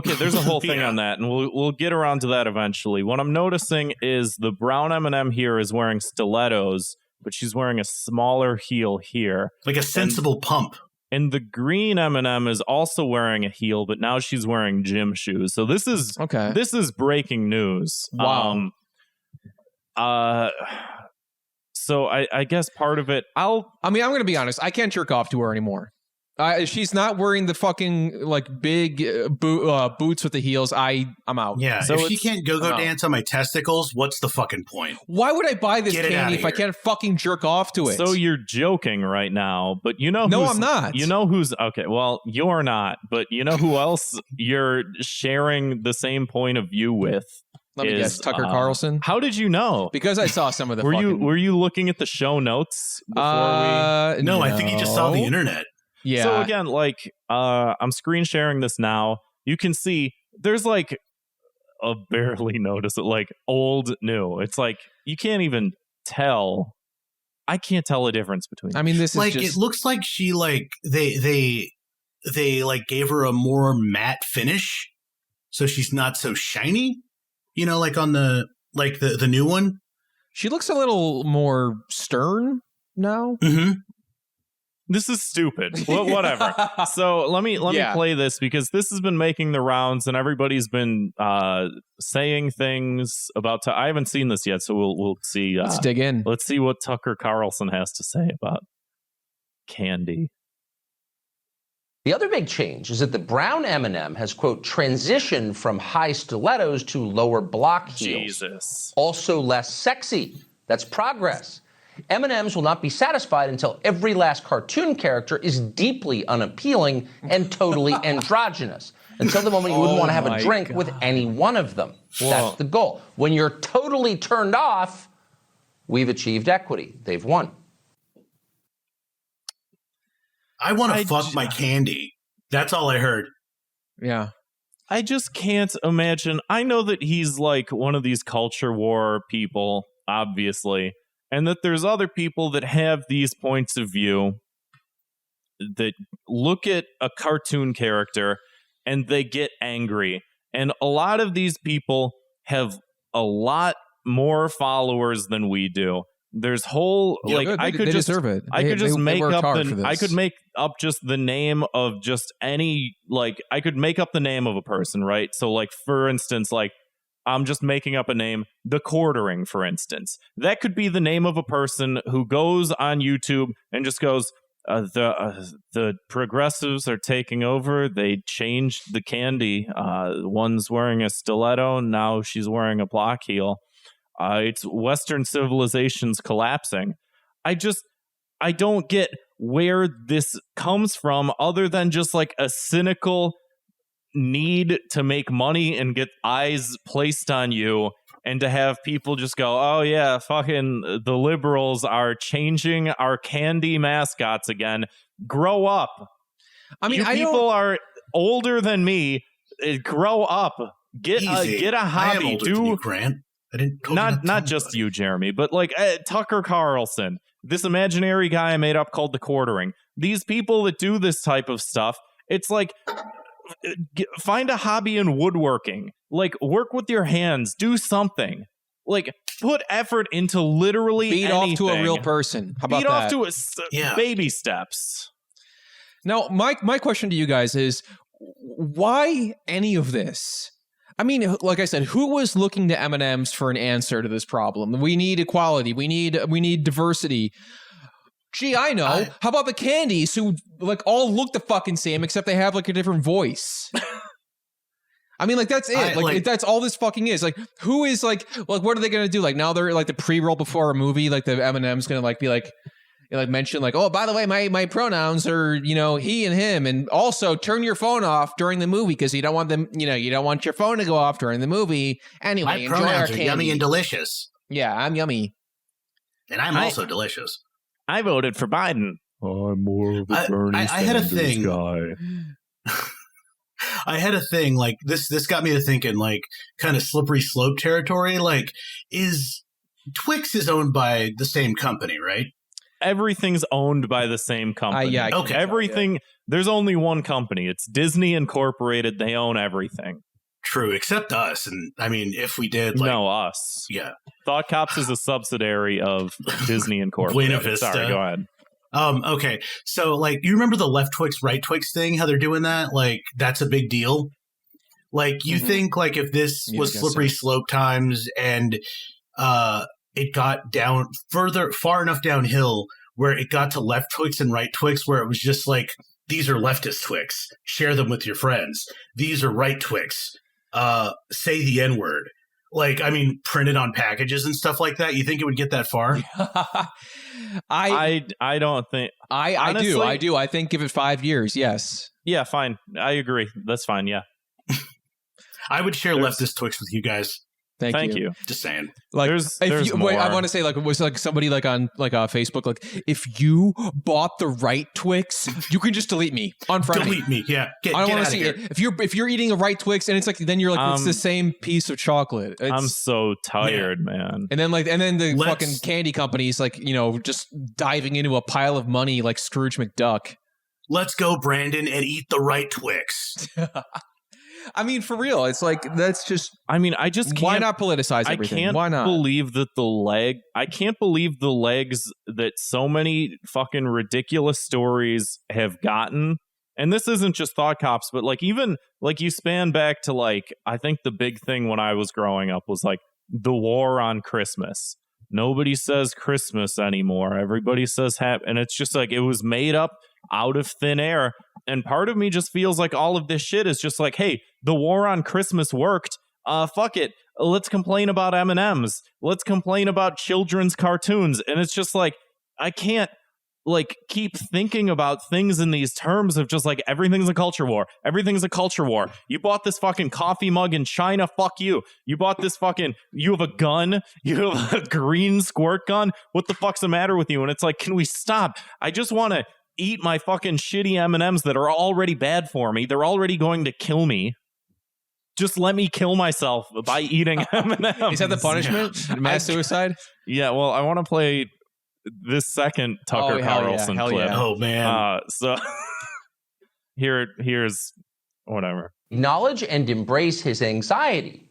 there's a whole thing on that, and we'll get around to that eventually. What I'm noticing is the brown M&M here is wearing stilettos, but she's wearing a smaller heel here, a sensible pump. And the green M&M is also wearing a heel, but now she's wearing gym shoes. So this is breaking news. Wow. So I guess part of it, I'm going to be honest. I can't jerk off to her anymore. She's not wearing the fucking big boots with the heels. I'm out. Yeah. So if she can't go dance on my testicles, what's the fucking point? Why would I buy this candy if I can't fucking jerk off to it? So you're joking right now, but no, I'm not. You know who's okay? Well, you're not, but you know who else you're sharing the same point of view with? Let me guess, Tucker Carlson. How did you know? Because I saw some of the. Were you looking at the show notes before we? No, I think he just saw the internet. Yeah. So again, I'm screen sharing this now. You can see there's a barely noticeable old new. It's you can't even tell. I can't tell a difference between. I mean, this is it looks like she they gave her a more matte finish, so she's not so shiny. On the new one. She looks a little more stern now. Mm-hmm. This is stupid. Well, whatever. So let me play this because this has been making the rounds and everybody's been saying things about. I haven't seen this yet, so we'll see. Let's dig in. Let's see what Tucker Carlson has to say about Candy. The other big change is that the brown M&M has, quote, transitioned from high stilettos to lower block heels. Jesus. Also less sexy. That's progress. M&Ms will not be satisfied until every last cartoon character is deeply unappealing and totally androgynous. Until the moment you wouldn't want to have a drink with any one of them. Whoa. That's the goal. When you're totally turned off, we've achieved equity. They've won. I want to fuck my candy. That's all I heard. Yeah. I just can't imagine. I know that he's like one of these culture war people, obviously, and that there's other people that have these points of view that look at a cartoon character and they get angry. And a lot of these people have a lot more followers than we do. There's whole I could just deserve it. I could just make up I could make up just the name of just any I could make up the name of a person, right? So for instance, I'm just making up a name, The Quartering, for instance. That could be the name of a person who goes on YouTube and just goes, the progressives are taking over. They changed the candy. One's wearing a stiletto. Now she's wearing a block heel. It's Western civilization's collapsing. I don't get where this comes from other than just a cynical need to make money and get eyes placed on you and to have people just go, oh yeah, fucking the liberals are changing our candy mascots again. Grow up. I mean, people are older than me. Grow up. Get a hobby. I am older than you, Grant. I didn't not just you, Jeremy, but Tucker Carlson, this imaginary guy I made up called The Quartering. These people that do this type of stuff, it's find a hobby in woodworking. Work with your hands. Do something. Put effort into literally beat anything. Off to a real person. How about that? Beat off to baby steps. Now, my question to you guys is, why any of this? I mean, like I said, who was looking to M&Ms for an answer to this problem? We need equality. We need diversity. Gee, I know. How about the candies who all look the fucking same except they have a different voice? I mean, that's it. That's all this fucking is. Who is what are they gonna do? Now they're the pre-roll before a movie. The M&M's gonna be mention oh, by the way, my pronouns are he and him, and also turn your phone off during the movie because you don't want them you don't want your phone to go off during the movie. Anyway, my enjoy pronouns our are candy. yummy and delicious. Yeah, I'm yummy, and I'm also delicious. I voted for Biden. I'm more of a Bernie Sanders guy. I had a thing this got me to thinking kind of slippery slope territory. Is Twix is owned by the same company, right? Everything's owned by the same company. Yeah. Okay. Everything. Yeah. There's only one company. It's Disney Incorporated. They own everything. True, except us. And I mean, if we did, no, us. Yeah. Thought Cops is a subsidiary of Disney Incorporated. Buena Vista. Sorry, go ahead. Okay. So you remember the left Twix, right Twix thing? How they're doing that? That's a big deal. You think if this was slippery slope times and it got far enough downhill where it got to left Twix and right Twix, where it was just these are leftist Twix. Share them with your friends. These are right Twix. Say the N-word. Printed on packages and stuff like that. You think it would get that far? I don't think. Honestly, I do. I think give it 5 years. Yes. Yeah, fine. I agree. That's fine. Yeah. I would share leftist Twix with you guys. Thank you. Just saying. There's more. I want to say it was somebody on Facebook if you bought the right Twix, you can just delete me, unfriend me. Delete me. Yeah. I don't want to see it. If you're eating a right Twix and it's then you're it's the same piece of chocolate. I'm so tired, man. And then the fucking candy companies just diving into a pile of money like Scrooge McDuck. Let's go, Brandon, and eat the right Twix. I mean, for real, it's that's just. I mean, I just can't. Why not politicize everything? Why not? Believe that I can't believe the legs that so many fucking ridiculous stories have gotten. And this isn't just Thought Cops, but even you span back to I think the big thing when I was growing up was the war on Christmas. Nobody says Christmas anymore. Everybody says happy, and it's just it was made up out of thin air. And part of me just feels like all of this shit is just like, hey, the war on Christmas worked. Fuck it. Let's complain about M&Ms. Let's complain about children's cartoons. And it's just like, I can't like keep thinking about things in these terms of just like everything's a culture war. Everything's a culture war. You bought this fucking coffee mug in China. Fuck you. You bought this fucking, you have a gun. You have a green squirt gun. What the fuck's the matter with you? And it's like, can we stop? I just want to eat my fucking shitty M&Ms that are already bad for me. They're already going to kill me. Just let me kill myself by eating M&Ms. Is that the punishment? Mass suicide? Yeah, well, I want to play this second Tucker Carlson clip. Yeah. Oh, man. So here's whatever. Acknowledge and embrace his anxiety.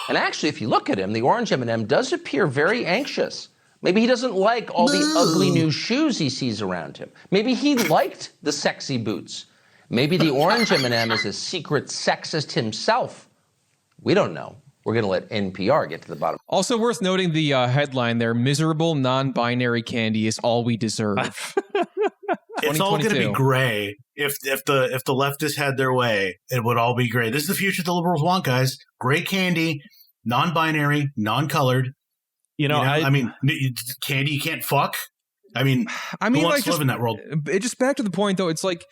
And actually, if you look at him, the orange M&M does appear very anxious. Maybe he doesn't like all the ugly new shoes he sees around him. Maybe he liked the sexy boots. Maybe the orange M&M is a secret sexist himself. We don't know. We're going to let NPR get to the bottom. Also worth noting the headline there, miserable non-binary candy is all we deserve. It's all going to be gray. If the leftists had their way, it would all be gray. This is the future the liberals want, guys. Gray candy, non-binary, non-colored. I mean, candy you can't fuck. I mean, who wants like to live in that world? It just back to the point, though. It's like,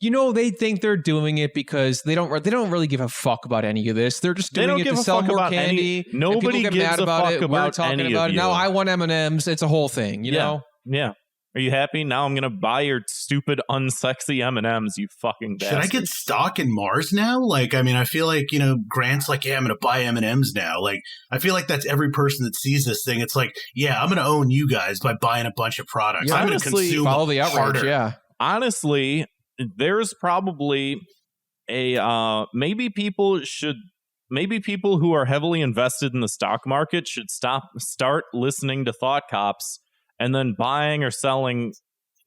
they think they're doing it because they don't really give a fuck about any of this. They're just doing it to sell more candy. Nobody get gives mad a about fuck it. about We're talking any about of it you. now. I want M&Ms. It's a whole thing. You know. Yeah. Are you happy? Now I'm going to buy your stupid, unsexy M&Ms, you fucking bastard. Should I get stock in Mars now? Like, I mean, I feel like, Grant's like, yeah, I'm going to buy M&Ms now. Like, I feel like that's every person that sees this thing. It's like, yeah, I'm going to own you guys by buying a bunch of products. Yeah, I'm going to consume follow the outrage, harder. yeah. Honestly, there's probably maybe people who are heavily invested in the stock market should start listening to Thought Cops and then buying or selling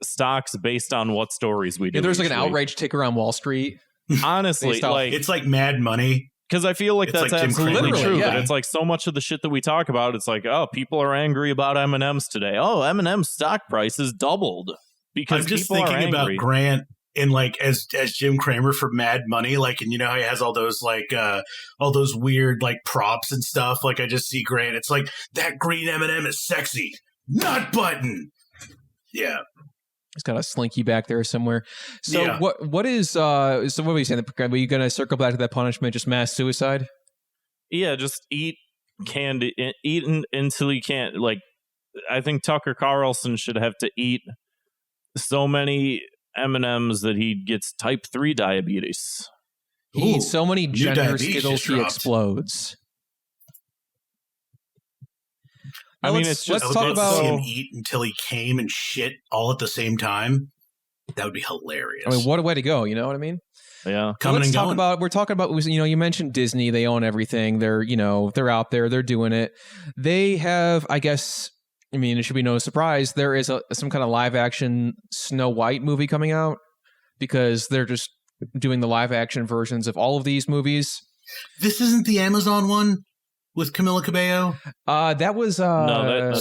stocks based on what stories we do. Yeah, there's like an outrage ticker on Wall Street. Honestly, like it's like Mad Money. Because I feel like It's that's like Jim absolutely Cramer. true. Yeah. But it's like so much of the shit that we talk about, it's like, oh, people are angry about M&Ms today. Oh, M&M stock prices doubled because I'm just people are thinking angry. about Grant in like as Jim Cramer for Mad Money, like, and how he has all those like all those weird like props and stuff. Like I just see Grant. It's like that green M&M is sexy. Not button. Yeah. He's got a slinky back there somewhere. So Yeah. what is so what are we saying? Are you gonna circle back to that punishment, just mass suicide? Yeah, just eat candy, until you can't. Like, I think Tucker Carlson should have to eat so many M&Ms that he gets type 3 diabetes. He eats so many gender diabetes Skittles just he dropped. explodes. I Now mean, let's it's just I would talk love to see about. him eat until he came and shit all at the same time. That would be hilarious. I mean, what a way to go! You know what I mean? Yeah. Coming Let's and talk going. about. We're talking about. You mentioned Disney. They own everything. They're they're out there. They're doing it. They have, I guess. I mean, it should be no surprise. There is some kind of live action Snow White movie coming out because they're just doing the live action versions of all of these movies. This isn't the Amazon one with Camila Cabello? That was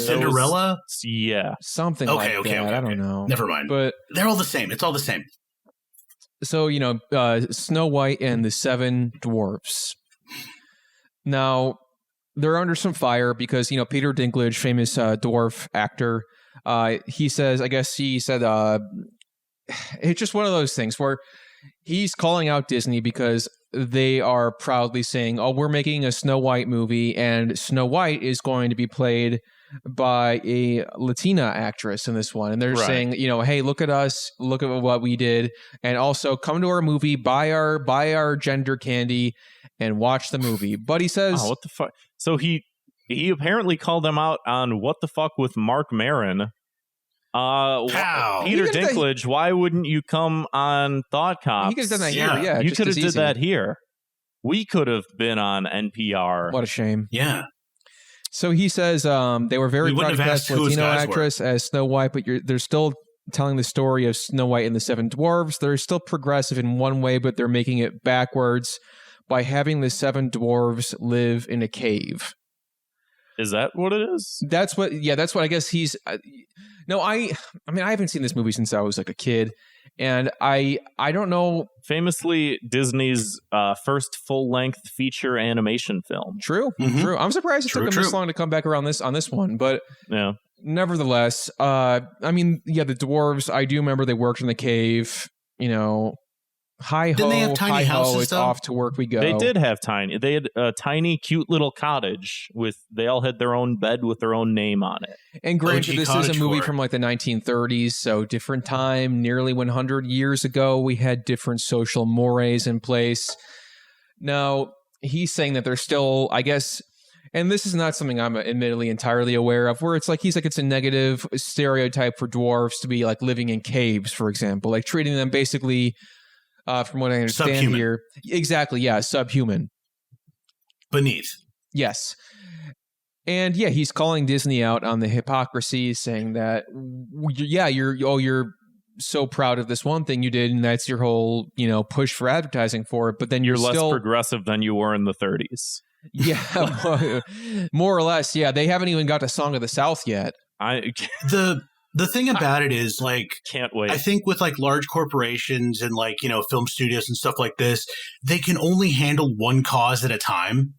Cinderella? Yeah. something Okay. like that. I don't know. Never mind. But They're all the same. It's all the same. so, Snow White and the Seven Dwarfs. Now, they're under some fire because, Peter Dinklage, famous dwarf actor, he said, it's just one of those things where he's calling out Disney because they are proudly saying, oh, we're making a Snow White movie and Snow White is going to be played by a Latina actress in this one. And they're Right. saying, hey, look at us, look at what we did. And also come to our movie, buy our gender candy and watch the movie. But he says, Oh, what the fuck? So he apparently called them out on What the Fuck with Mark Maron. Pow. Peter He could have done- Dinklage, why wouldn't you come on Thought Cops? he could have done that Yeah. here. Yeah, you just could have as did easy. that here. We could have been on NPR. What a shame. Yeah. So he says they were very We proud wouldn't to have cast asked who his Latino guys were. actress as Snow White, but they're still telling the story of Snow White and the Seven Dwarfs. They're still progressive in one way, but they're making it backwards by having the Seven Dwarfs live in a cave. Is that what it is? That's what I guess he's. No, I mean, I haven't seen this movie since I was like a kid, and I don't know. Famously, Disney's first full-length feature animation film. True. I'm surprised it took him this long to come back around on this one, but yeah. Nevertheless, I mean, yeah, the dwarves. I do remember they worked in the cave. You know, hi ho, they have tiny houses, it's off to work we go. They did have tiny. They had a tiny, cute little cottage with. They all had their own bed with their own name on it. And granted, this is a movie from like the 1930s, so different time. Nearly 100 years ago, we had different social mores in place. Now he's saying that they're still, I guess. And this is not something I'm admittedly entirely aware of, where it's like it's a negative stereotype for dwarves to be like living in caves, for example, like treating them basically, from what I understand subhuman. here. Exactly, yeah, subhuman. Beneath. Yes. And yeah, he's calling Disney out on the hypocrisy, saying that, yeah, you're so proud of this one thing you did, and that's your whole, push for advertising for it, but then you're less still progressive than you were in the 30s. Yeah, more or less. Yeah, they haven't even got to Song of the South yet. The thing about it is, like, can't wait. I think with like large corporations and like, film studios and stuff like this, they can only handle one cause at a time.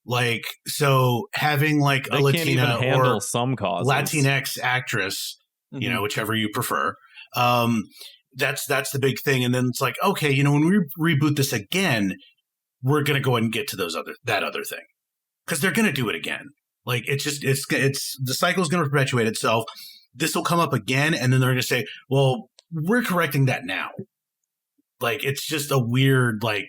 Like, so having like a Latina or some causes. Latinx actress, whichever you prefer. That's the big thing. And then it's like, okay, when we reboot this again, we're going to go ahead and get to that other thing, because they're going to do it again. Like, it's the cycle is going to perpetuate itself. This will come up again. And then they're going to say, well, we're correcting that now. Like, it's just a weird, like,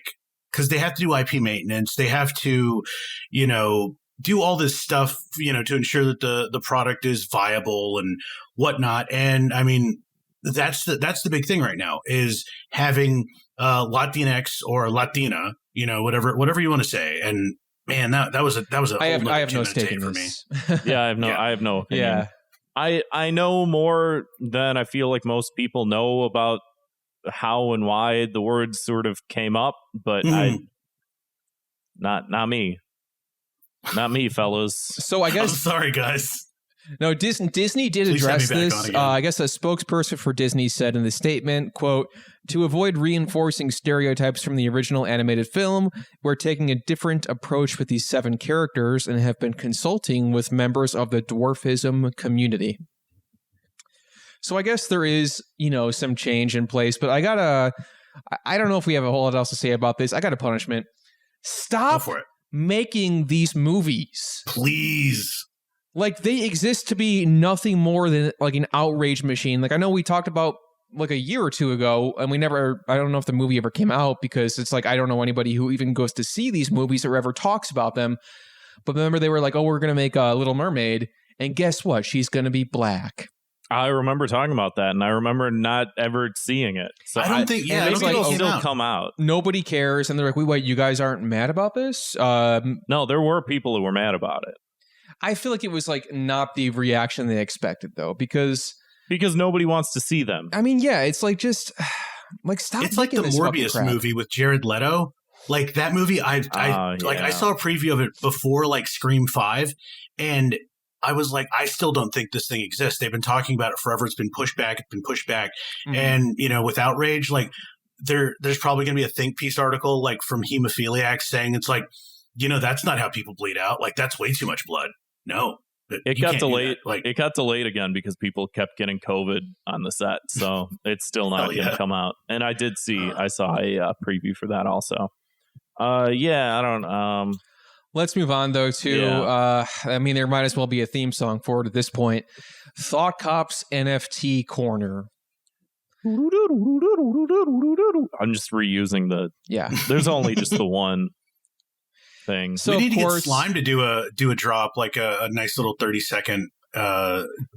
because they have to do IP maintenance. They have to, do all this stuff, to ensure that the product is viable and whatnot. And I mean, that's the big thing right now, is having Latinx or Latina, whatever you want to say. And man, that was a I have no stake in for this. me. Yeah, I have no opinion. Yeah. I know more than I feel like most people know about how and why the words sort of came up, but not me. Not me, fellas. So I guess I'm sorry, guys. No, Disney did Please address have me back this. on again. I guess a spokesperson for Disney said in the statement, quote, "To avoid reinforcing stereotypes from the original animated film, we're taking a different approach with these 7 characters and have been consulting with members of the dwarfism community." So I guess there is, some change in place, but I don't know if we have a whole lot else to say about this. I got a punishment. Stop making these movies. Please. Like, they exist to be nothing more than like an outrage machine. Like, I know we talked about like a year or two ago, and I don't know if the movie ever came out, because it's like, I don't know anybody who even goes to see these movies or ever talks about them. But remember, they were like, oh, we're going to make a Little Mermaid. And guess what? She's going to be black. I remember talking about that, and I remember not ever seeing it. So I don't think it'll still come out. Nobody cares. And they're like, wait, you guys aren't mad about this? No, there were people who were mad about it. I feel like it was like not the reaction they expected, though, because nobody wants to see them. I mean, yeah, it's like, just like, stop. It's like the Morbius movie with Jared Leto. Like, that movie, I saw a preview of it before like Scream 5, and I was like, I still don't think this thing exists. They've been talking about it forever. It's been pushed back. Mm-hmm. And with outrage, like, there's probably going to be a think piece article like from hemophiliacs saying it's like, that's not how people bleed out. Like, that's way too much blood. No, it got delayed. It got delayed again because people kept getting COVID on the set, so it's still not going to come out. And I saw a preview for that also. I don't. Let's move on though to. I mean, there might as well be a theme song for it at this point. Thought Cop's NFT corner. I'm just reusing the. Yeah. There's only just the one thing. So we need to get Slime to do a drop, like a nice little 30-second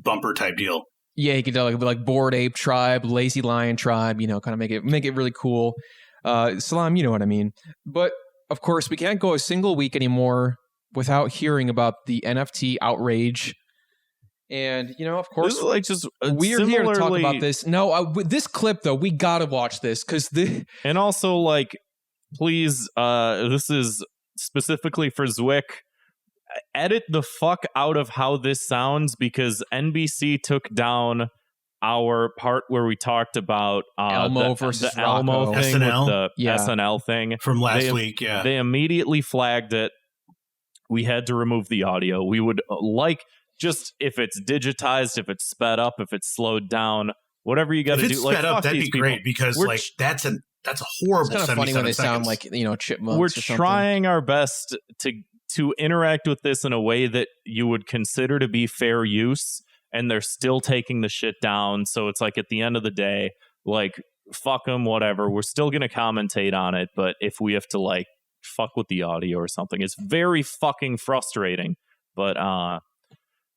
bumper type deal. Yeah, he could do like Bored Ape Tribe, Lazy Lion Tribe, kind of make it really cool. Slime, you know what I mean. But of course, we can't go a single week anymore without hearing about the NFT outrage. And, of course, this is like just we're here to talk about this. No, this clip, though, we got to watch this because and also, like, please, this is specifically for Zwick. edit the fuck out of how this sounds, because NBC took down our part where we talked about Elmo versus the Elmo Rocco. thing SNL? with the SNL thing from last week. Yeah, they immediately flagged it. We had to remove the audio. We would just if it's digitized, if it's sped up, if it's slowed down, whatever you got to do. If it's sped up, that'd be great, because that's a horrible. It's kind of funny when they sound seconds. like chipmunks. We're or something. trying our best to interact with this in a way that you would consider to be fair use, and they're still taking the shit down. So it's like, at the end of the day, like, fuck them, whatever. We're still gonna commentate on it, but if we have to like fuck with the audio or something, it's very fucking frustrating. But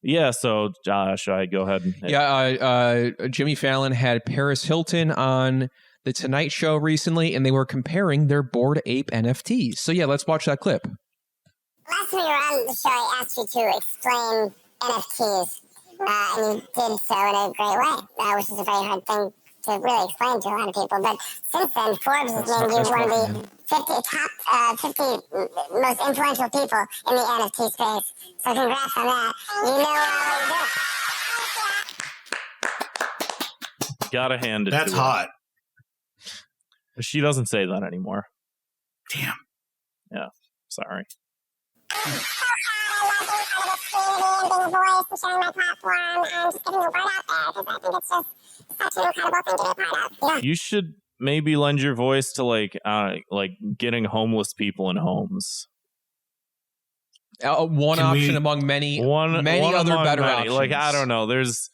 yeah, so should I go ahead and Jimmy Fallon had Paris Hilton on the Tonight Show recently, and they were comparing their Bored Ape NFTs. So yeah, let's watch that clip. Last time you were on the show, I asked you to explain NFTs, and you did so in a great way, which is a very hard thing to really explain to a lot of people. But since then, Forbes has named you one of the 50 most influential people in the NFT space. So congrats on that. You know what I do. gotta hand it That's to her. hot. She doesn't say that anymore. Damn. Yeah, sorry. You should maybe lend your voice to like getting homeless people in homes. One option among many other better options. Like, I don't know. There's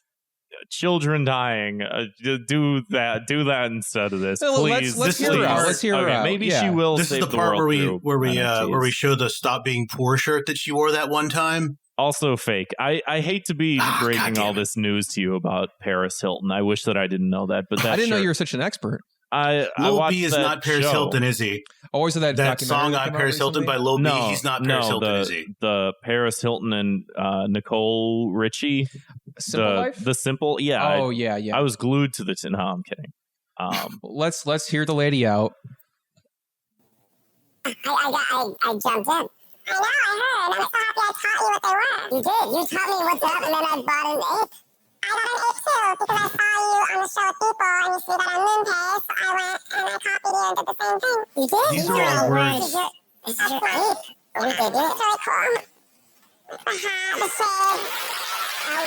children dying. Do that instead of this, please. Let's hear her out. Let's hear her out. Maybe she will. This is the part where we show the "Stop Being Poor" shirt that she wore that one time. Also fake. I hate to be breaking all this news to you about Paris Hilton. I wish that I didn't know that, but I didn't know you were such an expert. Lil B is not Paris Hilton, is he? Or is it that song on Paris Hilton by Lil B? He's not Paris Hilton, is he? The Paris Hilton and Nicole Richie. The Simple. Yeah. Oh, yeah. I was glued to the. No, I'm kidding. Let's hear the lady out. I jumped in. I know, I heard. I'm so happy I taught you what they were. You did. You taught me what's up, and then I bought an ape. I got an ape too, because I saw you on the show with people, and you see that I'm Moonpay, so I went and I copied you and did the same thing. You did? These are all words. This is your ape. We did it. It's really cool. The hat, the shade.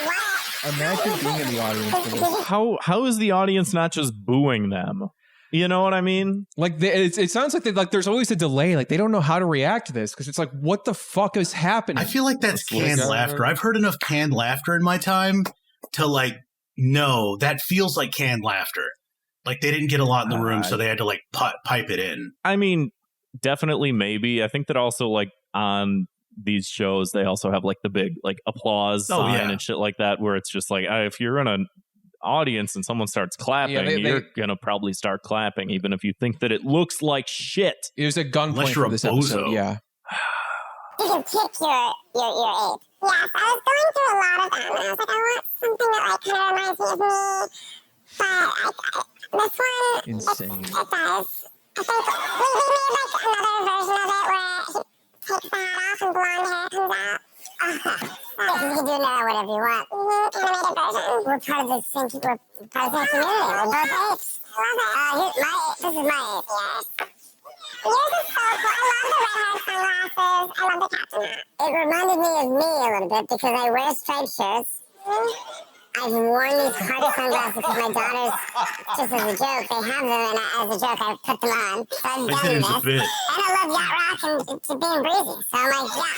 What? Imagine being in the audience for this. How is the audience not just booing them? You know what I mean? Like it sounds like there's always a delay. Like they don't know how to react to this because it's like, what the fuck is happening? I feel like that's canned laughter. I've heard enough canned laughter in my time to like, no, that feels like canned laughter. Like they didn't get a lot in the room, so they had to like pipe it in. I mean, definitely, maybe. I think that also like on these shows, they also have like the big like applause sign and shit like that, where it's just like, if you're in an audience and someone starts clapping, you're gonna probably start clapping, even if you think that it looks like shit. It was a gunpoint for this episode. Yeah. You can pick your ape. Yes, I was going through a lot of them, and I was like, I want something that like kind of reminds me of me. But this one, insane. It does. I think we made like another version of it where he takes the hat off and blonde hair comes out. You can do now whatever you want. Animated version. We're part of the same community. We're both apes. I love it. This is my ape. Yes. Yours is so cool. I love the red-haired sunglasses. I love the captain hat. It reminded me of me a little bit because I wear striped shirts. I've worn these cardi sunglasses because my daughters, just as a joke, they have them, and as a joke, I put them on. So I've done this. And I love yacht rock and being breezy. So I'm like, yeah.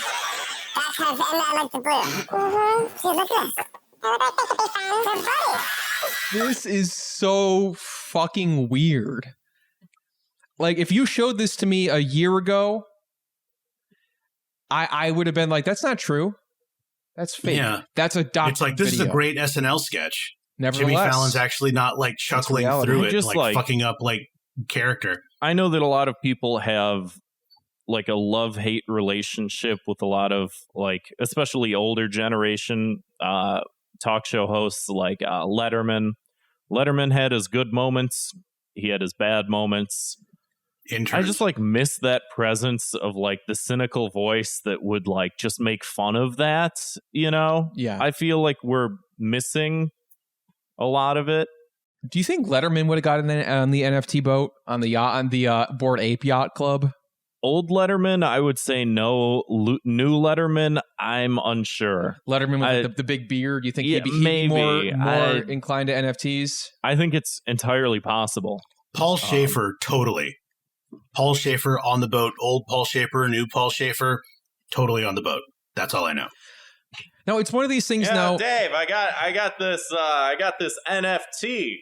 That kind of, and I like the blue. See, look at this. I think it'd be fun. They're buddies. This is so fucking weird. Like, if you showed this to me a year ago, I would have been like, that's not true. That's fake. Yeah. That's a doc. It's like, this is a great SNL sketch. Nevertheless, Jimmy Fallon's actually not like chuckling through it, just like fucking up like character. I know that a lot of people have like a love-hate relationship with a lot of like, especially older generation talk show hosts like Letterman. Letterman had his good moments. He had his bad moments. interns. I just like miss that presence of like the cynical voice that would like just make fun of that, you know? Yeah. I feel like we're missing a lot of it. Do you think Letterman would have gotten on the NFT boat on the yacht, on the Bored Ape Yacht Club? Old Letterman, I would say no. New Letterman, I'm unsure. Letterman with the big beard, do you think he'd be maybe more inclined to NFTs? I think it's entirely possible. Paul Schaefer, totally. Paul Schaefer on the boat. Old Paul Schaefer, new Paul Schaefer, totally on the boat. That's all I know. No, it's one of these things now. Dave, I got this NFT.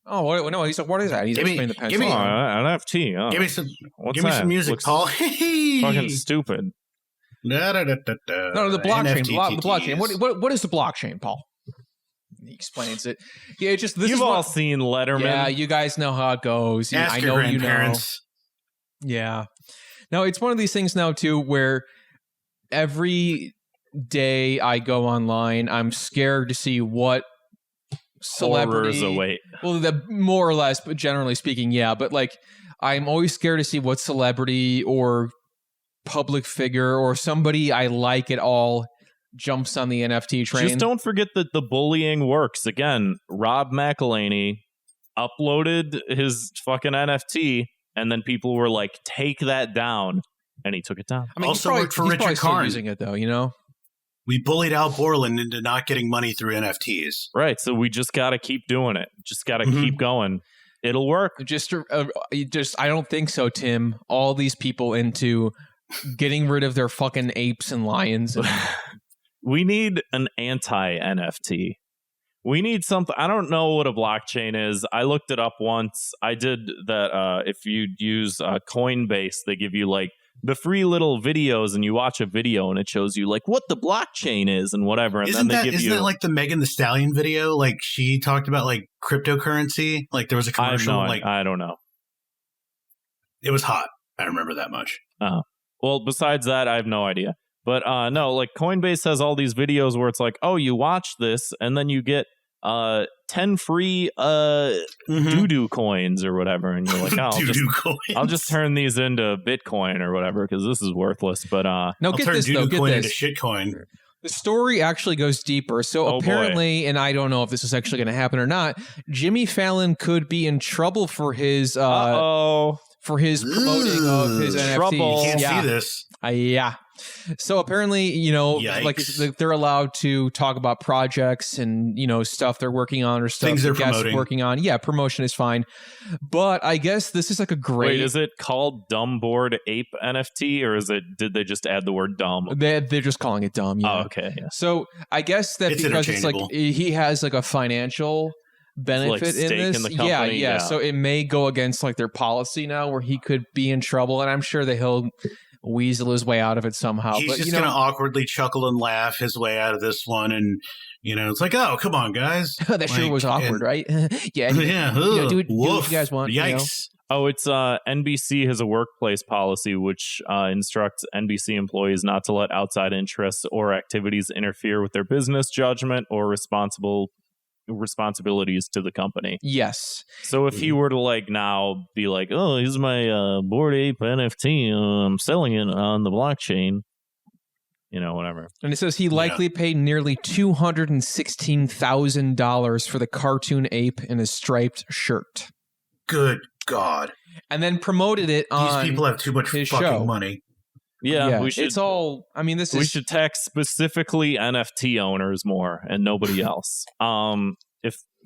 Oh, what is that? He's explaining the pencil. NFT. Oh. Give me some music, Looks Paul. fucking stupid. No, the blockchain. The blockchain. What is the blockchain, Paul? He explains it. Yeah, just this. You've all seen Letterman. Yeah, you guys know how it goes. Ask I your know you know. grandparents. Yeah. No, it's one of these things now too, where every day I go online, I'm scared to see what celebrity Horrors await. Well, more or less, but generally speaking, yeah. But like, I'm always scared to see what celebrity or public figure or somebody I like at all jumps on the NFT train. Just don't forget that the bullying works. Again, Rob McElhaney uploaded his fucking NFT, and then people were like, "Take that down," and he took it down. I mean, Also worked for he's Richard still Karn. using it though, you know. We bullied Al Borland into not getting money through NFTs. Right, so we just got to keep doing it. Just got to keep going. It'll work. Just, I don't think so, Tim. All these people into getting rid of their fucking apes and lions. We need an anti-NFT. We need something. I don't know what a blockchain is. I looked it up once. I did that. If you use Coinbase, they give you like the free little videos, and you watch a video and it shows you like what the blockchain is and whatever. And Isn't then they give you. Isn't that like the Megan Thee Stallion video? Like she talked about like cryptocurrency. Like there was a commercial. I don't know. It was hot. I remember that much. Well, besides that, I have no idea. But no, like Coinbase has all these videos where it's like, oh, you watch this and then you get 10 free doo-doo coins or whatever. And you're like, oh, I'll just turn these into Bitcoin or whatever because this is worthless. But no, I'll get turn this though. Get coin this. into shitcoin. The story actually goes deeper. So apparently, and I don't know if this is actually going to happen or not, Jimmy Fallon could be in trouble for his promoting of his NFTs. You can't see this. Yeah. So apparently, you know, like they're allowed to talk about projects and, you know, stuff they're working on or stuff things they're guests promoting. working on. Yeah, promotion is fine. But I guess this is like a great... Wait, is it called Dumb Bored Ape NFT or did they just add the word dumb? They're just calling it dumb. Yeah. Oh, okay. Yeah. So I guess that because it's like he has like a financial benefit like stake in this. In the company, yeah. So it may go against like their policy now where he could be in trouble. And I'm sure that he'll weasel his way out of it somehow. He's but, just going to awkwardly chuckle and laugh his way out of this one. And, you know, it's like, oh, come on, guys. That sure was awkward, right? Yeah. Do what you guys want. Yikes. You know? Oh, it's NBC has a workplace policy which instructs NBC employees not to let outside interests or activities interfere with their business judgment or responsibilities to the company. Yes. So if he were to like now be like, oh, here's my Bored Ape NFT, I'm selling it on the blockchain, you know, whatever. And it says he likely paid nearly $216,000 for the cartoon ape in his striped shirt. Good God. And then promoted it on These people have too much fucking show. money. Yeah, we should. It's all. I mean, we should tax specifically NFT owners more and nobody else. If Fallon's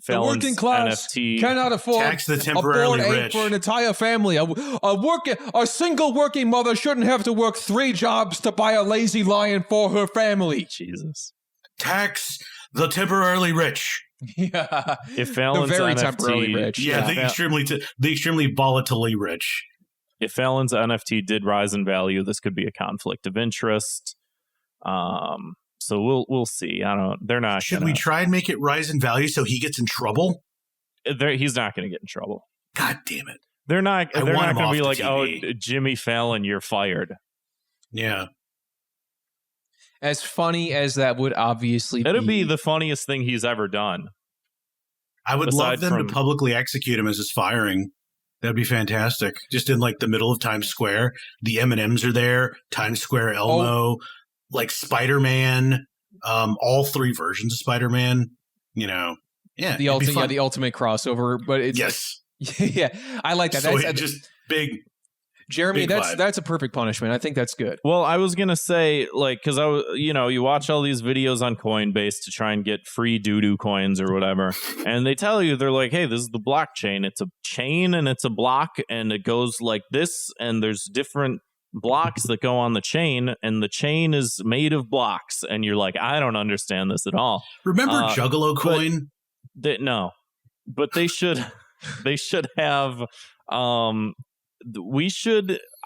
the working class NFT cannot afford tax the temporarily a bored ape rich for an entire family. A single working mother shouldn't have to work 3 jobs to buy a lazy lion for her family. Jesus. Tax the temporarily rich. Yeah, if Fallon's the very NFT, temporarily rich. Yeah, the extremely volatilely rich. If Fallon's NFT did rise in value, this could be a conflict of interest. So we'll see. They're not. Should we try and make it rise in value so he gets in trouble? He's not going to get in trouble. God damn it! They're not. They're not going to be like, TV. "Oh, Jimmy Fallon, you're fired." Yeah. As funny as that would obviously it'd be the funniest thing he's ever done. I would love them to publicly execute him as his firing. That'd be fantastic. Just in like the middle of Times Square, the M&Ms are there. Times Square Elmo, like Spider-Man, all 3 versions of Spider-Man. You know, yeah, the ultimate crossover. But it's yeah, I like that. So That's just big. Jeremy, big that's a perfect punishment. I think that's good. Well, I was gonna say, like, because you watch all these videos on Coinbase to try and get free doo-doo coins or whatever, and they tell you, they're like, hey, this is the blockchain. It's a chain and it's a block, and it goes like this, and there's different blocks that go on the chain, and the chain is made of blocks, and you're like, I don't understand this at all. Remember Juggalo coin? No, but they should have.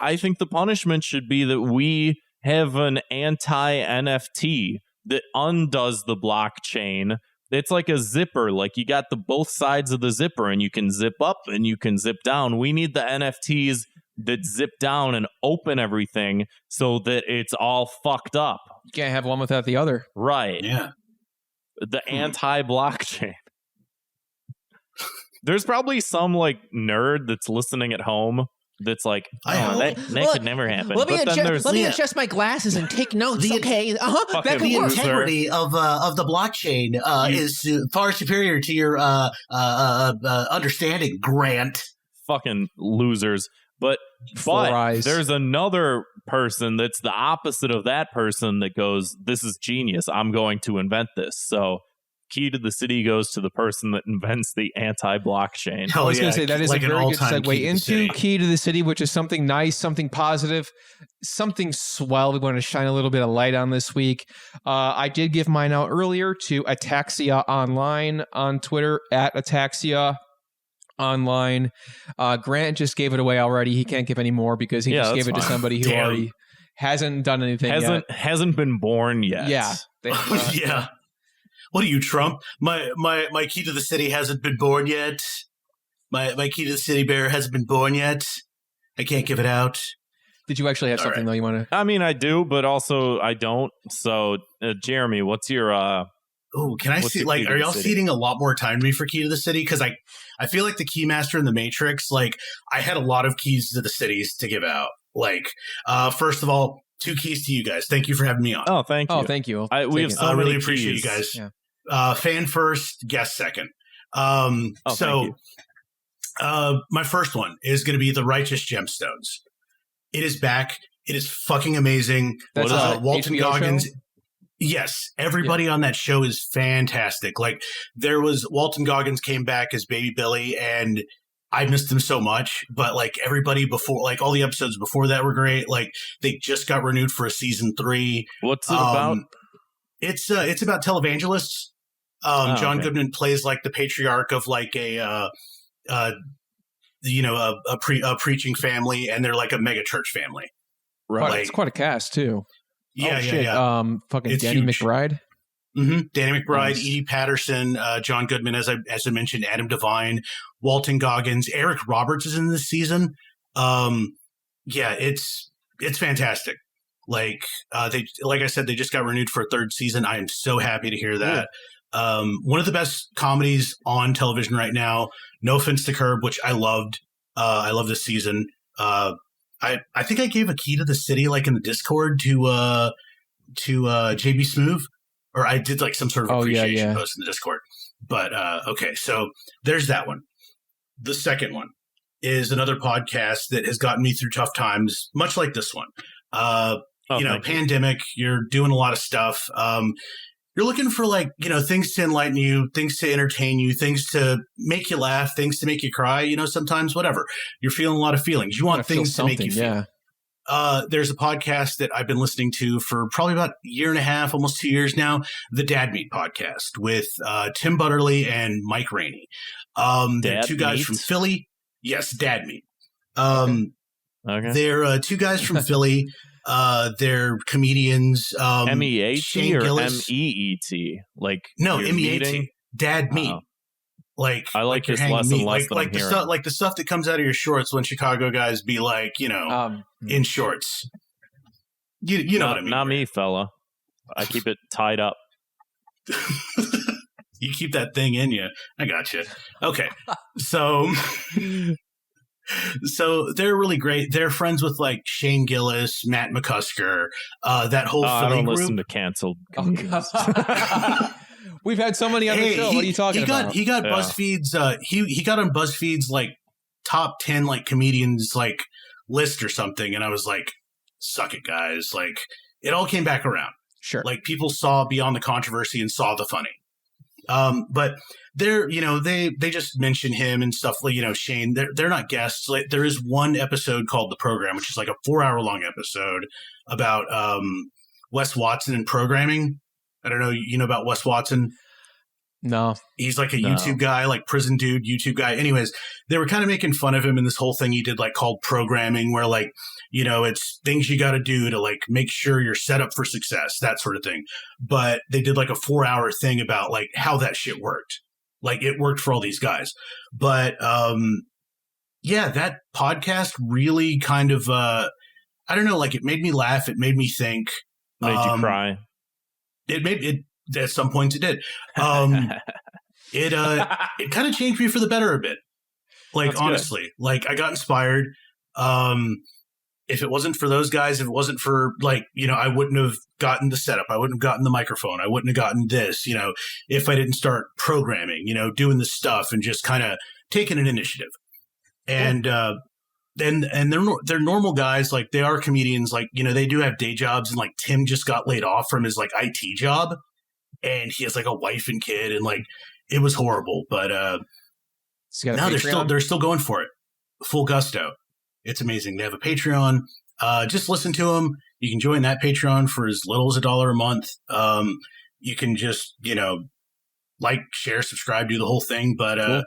I think the punishment should be that we have an anti-NFT that undoes the blockchain. It's like a zipper, like you got both sides of the zipper, and you can zip up and you can zip down. We need the NFTs that zip down and open everything so that it's all fucked up. You can't have one without the other. Right. Yeah. The anti-blockchain. There's probably some like nerd that's listening at home that's like, that could never happen. Let me adjust my glasses and take notes. Okay. That could the work. integrity of the blockchain is far superior to your understanding, Grant. Fucking losers. But there's another person that's the opposite of that person that goes, this is genius. I'm going to invent this. So key to the city goes to the person that invents the anti-blockchain. I was going to say that is like a very good segue into city. Key to the City, which is something nice, something positive, something swell we want to shine a little bit of light on this week. I did give mine out earlier to Ataxia Online on Twitter, at Ataxia Online. Grant just gave it away already. He can't give any more because he just gave it to somebody who already hasn't done anything yet. Hasn't been born yet. Yeah. Yeah. What are you, Trump? My key to the city hasn't been born yet. My key to the city bear hasn't been born yet. I can't give it out. Did you actually have something though you want to? I mean, I do, but also I don't. So, Jeremy, what's your? Oh, can I see? Like, are y'all ceding a lot more time to me for key to the city? Because I feel like the Keymaster in the Matrix. Like, I had a lot of keys to the cities to give out. Like, first of all, 2 keys to you guys. Thank you for having me on. Oh, thank you. Oh, thank you. We have so really many appreciate keys. you guys. Yeah. Fan first, guest second. Thank you. My first one is going to be the Righteous Gemstones. It is back. It is fucking amazing. That's Walton HBO Goggins. show? Yes, everybody on that show is fantastic. Like, there was Walton Goggins came back as Baby Billy, and I missed him so much. But like everybody before, like all the episodes before that were great. Like, they just got renewed for a season 3. What's it about? It's about televangelists. John Goodman plays like the patriarch of like a preaching family, and they're like a mega church family. Right, like, it's quite a cast too. Yeah, shit. yeah. Fucking It's Danny huge. McBride. Mm-hmm. Danny McBride, Nice. Edie Patterson, John Goodman, as I mentioned, Adam Devine, Walton Goggins, Eric Roberts is in this season. It's fantastic. Like I said, they just got renewed for a 3rd season. I am so happy to hear that. One of the best comedies on television right now. No offense to Curb, which I loved. I love this season. I think I gave a key to the city, like in the Discord, to JB Smoove, or I did like some sort of appreciation post in the Discord. But okay, so there's that one. The second one is another podcast that has gotten me through tough times, much like this one. Pandemic, you're doing a lot of stuff. You're looking for things to enlighten you, things to entertain you, things to make you laugh, things to make you cry, sometimes whatever. You're feeling a lot of feelings. You want things to make you feel. Yeah. There's a podcast that I've been listening to for probably about a year and a half, almost 2 years now, the Dad Meat podcast with Tim Butterly and Mike Rainey. They're 2 guys from Philly. Yes, Dad Meat. Okay. They're 2 guys from Philly. They're comedians. MEAT or MEET? Like, no, MEAT. Dad Meat. Like, I like this less and less like the stuff, like the stuff that comes out of your shorts when Chicago guys be like, in shorts. You know what I mean? Not me, fella. I keep it tied up. You keep that thing in you. I got you. Okay, so So they're really great. They're friends with like Shane Gillis, Matt McCusker, that whole Philly I don't group. listen to canceled comedians. We've had so many on the show. What are you talking about? He got BuzzFeed's. He got on BuzzFeed's like top 10 like comedians like list or something, and I was like, "Suck it, guys!" Like it all came back around. Sure. Like people saw beyond the controversy and saw the funny. But they're, they just mention him and stuff like, Shane, they're not guests. Like there is one episode called The Program, which is like a 4-hour long episode about, Wes Watson and programming. I don't know. You know about Wes Watson? No. He's like a YouTube guy, like prison dude, YouTube guy. Anyways, they were kind of making fun of him in this whole thing he did like called programming, where like, it's things you got to do to like make sure you're set up for success, that sort of thing. But they did like a 4-hour thing about like how that shit worked. Like it worked for all these guys. But that podcast really kind of, I don't know, like it made me laugh. It made me think. Made you cry. It at some points it did. It kind of changed me for the better a bit. Like, that's honestly, good. Like I got inspired. If it wasn't for those guys, if it wasn't for like, I wouldn't have gotten the setup. I wouldn't have gotten the microphone. I wouldn't have gotten this, if I didn't start programming, doing the stuff and just kind of taking an initiative. And, they're normal guys. Like they are comedians. Like, they do have day jobs, and like Tim just got laid off from his like IT job, and he has like a wife and kid, and like it was horrible. But now they're still going for it, full gusto. It's amazing. They have a Patreon. Just listen to them. You can join that Patreon for as little as $1 a month. You can just like, share, subscribe, do the whole thing. But cool.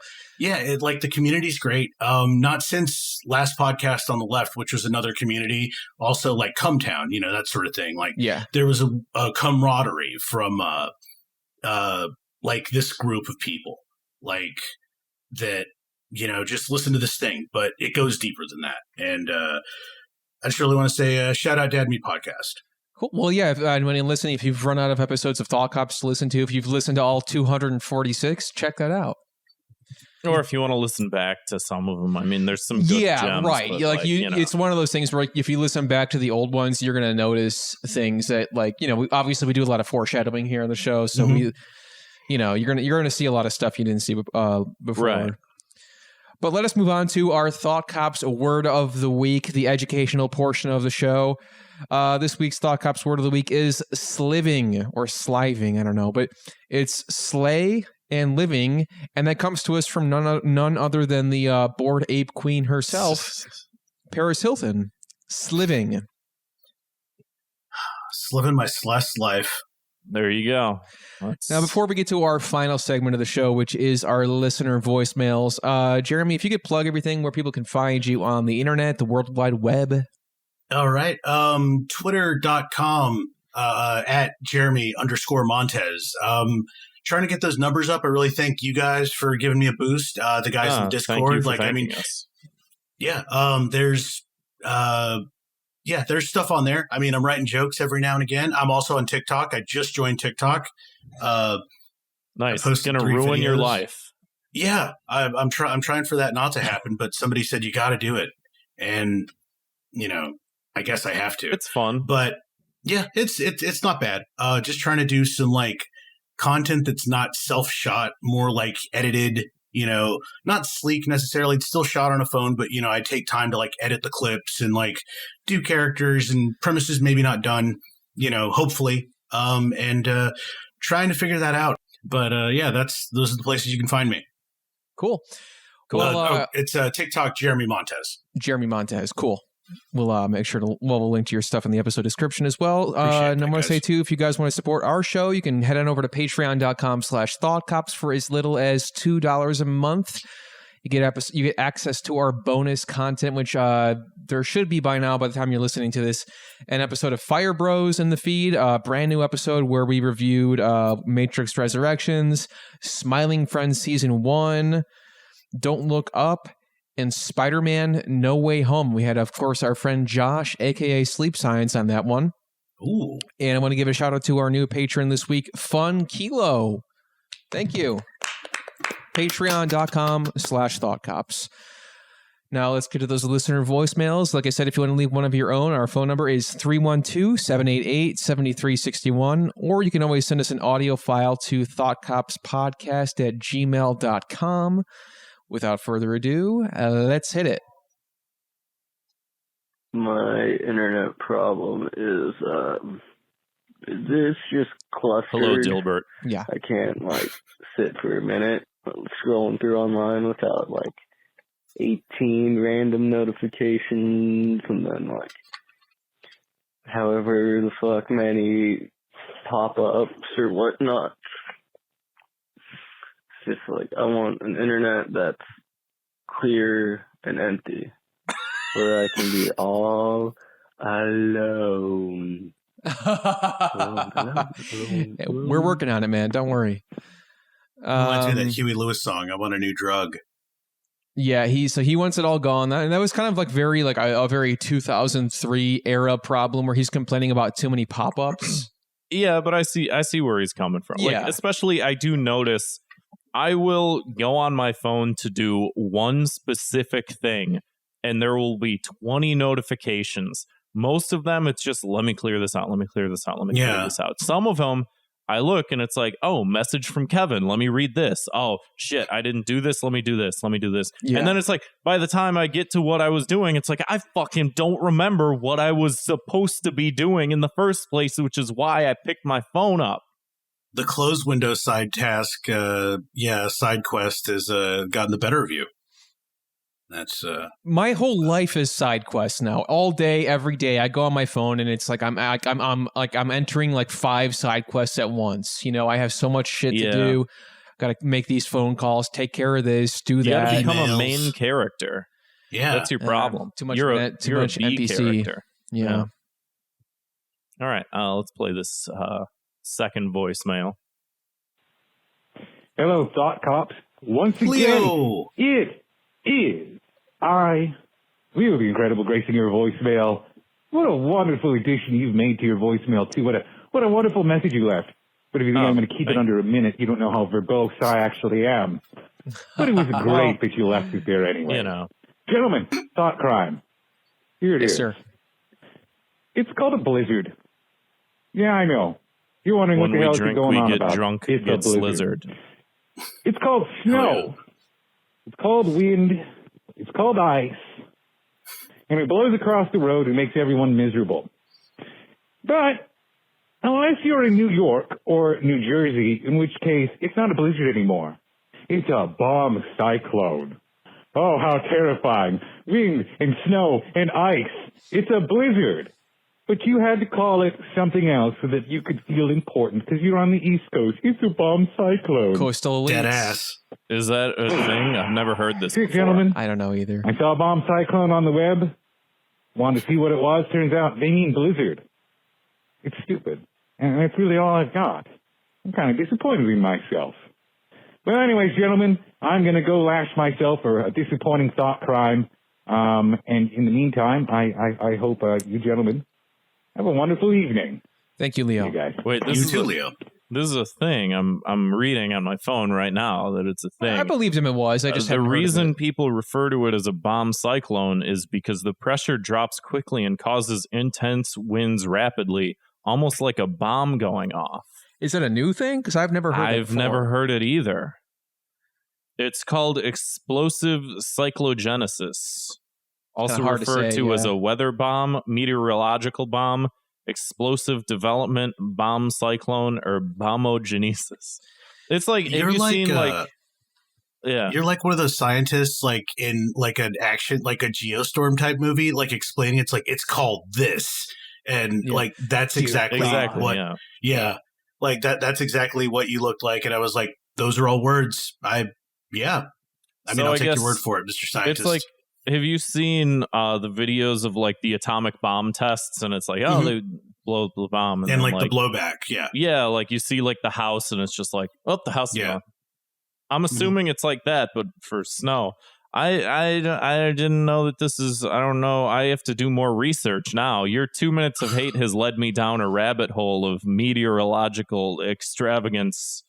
Like the community's great. Not since last podcast on the left, which was another community, also like Cumtown, that sort of thing. Like there was a camaraderie from like this group of people, like that, just listen to this thing, but it goes deeper than that. And I just really want to say shout out Dad Meat Podcast. Cool. Well, yeah, when you're listening, if you've run out of episodes of Thought Cops to listen to, if you've listened to all 246, check that out. Or if you want to listen back to some of them, I mean, there's some good gems. Right. It's one of those things where, like, if you listen back to the old ones, you're going to notice things that, like, obviously we do a lot of foreshadowing here on the show, so you're going to see a lot of stuff you didn't see before. Right. But let us move on to our Thought Cops word of the week, the educational portion of the show. This week's Thought Cops word of the week is sliving or sliving. I don't know, but it's slay and living. And that comes to us from none other than the Bored Ape Queen herself, Paris Hilton. Sliving. Living my slush life. There you go. Now, before we get to our final segment of the show, which is our listener voicemails, Jeremy, if you could plug everything where people can find you on the internet, the World Wide Web. All right. Twitter.com at Jeremy_Montez. Trying to get those numbers up. I really thank you guys for giving me a boost. The guys in Discord. There's stuff on there. I mean, I'm writing jokes every now and again. I'm also on TikTok. I just joined TikTok. Nice. It's going to ruin your life. Yeah, I'm trying for that not to happen, but somebody said you got to do it, and I guess I have to. It's fun, but yeah, it's not bad. Just trying to do some like content that's not self-shot, more like edited. Not sleek necessarily. It's still shot on a phone, but I take time to like edit the clips and like do characters and premises maybe not done, hopefully. And trying to figure that out. But those are the places you can find me. Cool. It's TikTok, Jeremy Montez. Jeremy Montez. Cool. We'll make sure we'll link to your stuff in the episode description as well. And I want to say too, if you guys want to support our show, you can head on over to patreon.com/thoughtcops for as little as $2 a month. You get access to our bonus content, which there should be by now by the time you're listening to this, an episode of Fire Bros in the feed, a brand new episode where we reviewed Matrix Resurrections, Smiling Friends Season 1, Don't Look Up, and Spider-Man No Way Home. We had, of course, our friend Josh, a.k.a. Sleep Science, on that one. Ooh. And I want to give a shout out to our new patron this week, Fun Kilo. Thank you. Patreon.com/ThoughtCops. Now let's get to those listener voicemails. Like I said, if you want to leave one of your own, our phone number is 312-788-7361, or you can always send us an audio file to thoughtcopspodcast@gmail.com. Without further ado, let's hit it. My internet problem is this just clustered. Hello, Dilbert. Yeah. I can't sit for a minute scrolling through online without 18 random notifications and then however the fuck many pop-ups or whatnot. It's just I want an internet that's clear and empty where I can be all alone. We're working on it, man. Don't worry. Reminds me of that Huey Lewis song, I Want a New Drug. Yeah, he wants it all gone. And that was kind of very a very 2003 era problem where he's complaining about too many pop-ups. Yeah, but I see where he's coming from. Yeah. Especially I do notice I will go on my phone to do one specific thing and there will be 20 notifications. Most of them, it's just, let me clear this out. Let me clear this out. Let me clear this out. Some of them, I look and it's oh, message from Kevin. Let me read this. Oh, shit, I didn't do this. Let me do this. Let me do this. Yeah. And then it's by the time I get to what I was doing, it's I fucking don't remember what I was supposed to be doing in the first place, which is why I picked my phone up. The closed window side task, side quest has gotten the better of you. That's my whole life is side quests now. All day, every day, I go on my phone and it's I'm entering 5 side quests at once. I have so much shit to do. Got to make these phone calls, take care of this, do that. You got to become a main character. Yeah, that's your problem. Too much. You're too much a B NPC character. Yeah. All right, let's play this second voicemail. Hello, Thought Cops. Once again, Leo. It is we have the incredible grace in your voicemail. What a wonderful addition you've made to your voicemail, too. What a wonderful message you left. But if you think I'm going to keep it under a minute, you don't know how verbose I actually am. But it was great that you left it there anyway. Gentlemen, thought crime. Here it is. Sir. It's called a blizzard. Yeah, I know. You're wondering what the hell is going on about. When we get drunk, it's a blizzard. It's called snow. It's called wind. It's called ice. And it blows across the road and makes everyone miserable. But unless you're in New York or New Jersey, in which case it's not a blizzard anymore. It's a bomb cyclone. Oh, how terrifying. Wind and snow and ice. It's a blizzard. But you had to call it something else so that you could feel important because you're on the East Coast. It's a bomb cyclone. Coastal elites. Dead ass. Is that a thing? I've never heard this before. Gentlemen, I don't know either. I saw a bomb cyclone on the web. Wanted to see what it was. Turns out they mean blizzard. It's stupid. And that's really all I've got. I'm kind of disappointed in myself. Well, anyways, gentlemen, I'm going to go lash myself for a disappointing thought crime. And in the meantime, I hope you gentlemen have a wonderful evening. Thank you, Leo. You guys. Wait, Leo. This is a thing. I'm reading on my phone right now that it's a thing. I believed him it was. I just the reason people refer to it as a bomb cyclone is because the pressure drops quickly and causes intense winds rapidly, almost like a bomb going off. Is it a new thing? Because I've never heard it before. I've never heard it either. It's called explosive cyclogenesis. Also referred to as a weather bomb, meteorological bomb, explosive development, bomb cyclone, or bombogenesis. It's like, have you seen you're like one of those scientists in an action, a Geostorm type movie, explaining it's called this. And that's exactly what, that's exactly what you looked like. And I was like, those are all words. I'll take your word for it, Mr. Scientist. It's have you seen the videos of the atomic bomb tests? And it's they blow the bomb. And the blowback. Yeah. Yeah. You see the house and it's just the house is gone. I'm assuming it's like that, but for snow. I didn't know that this is, I don't know. I have to do more research now. Your 2 minutes of hate has led me down a rabbit hole of meteorological extravagance.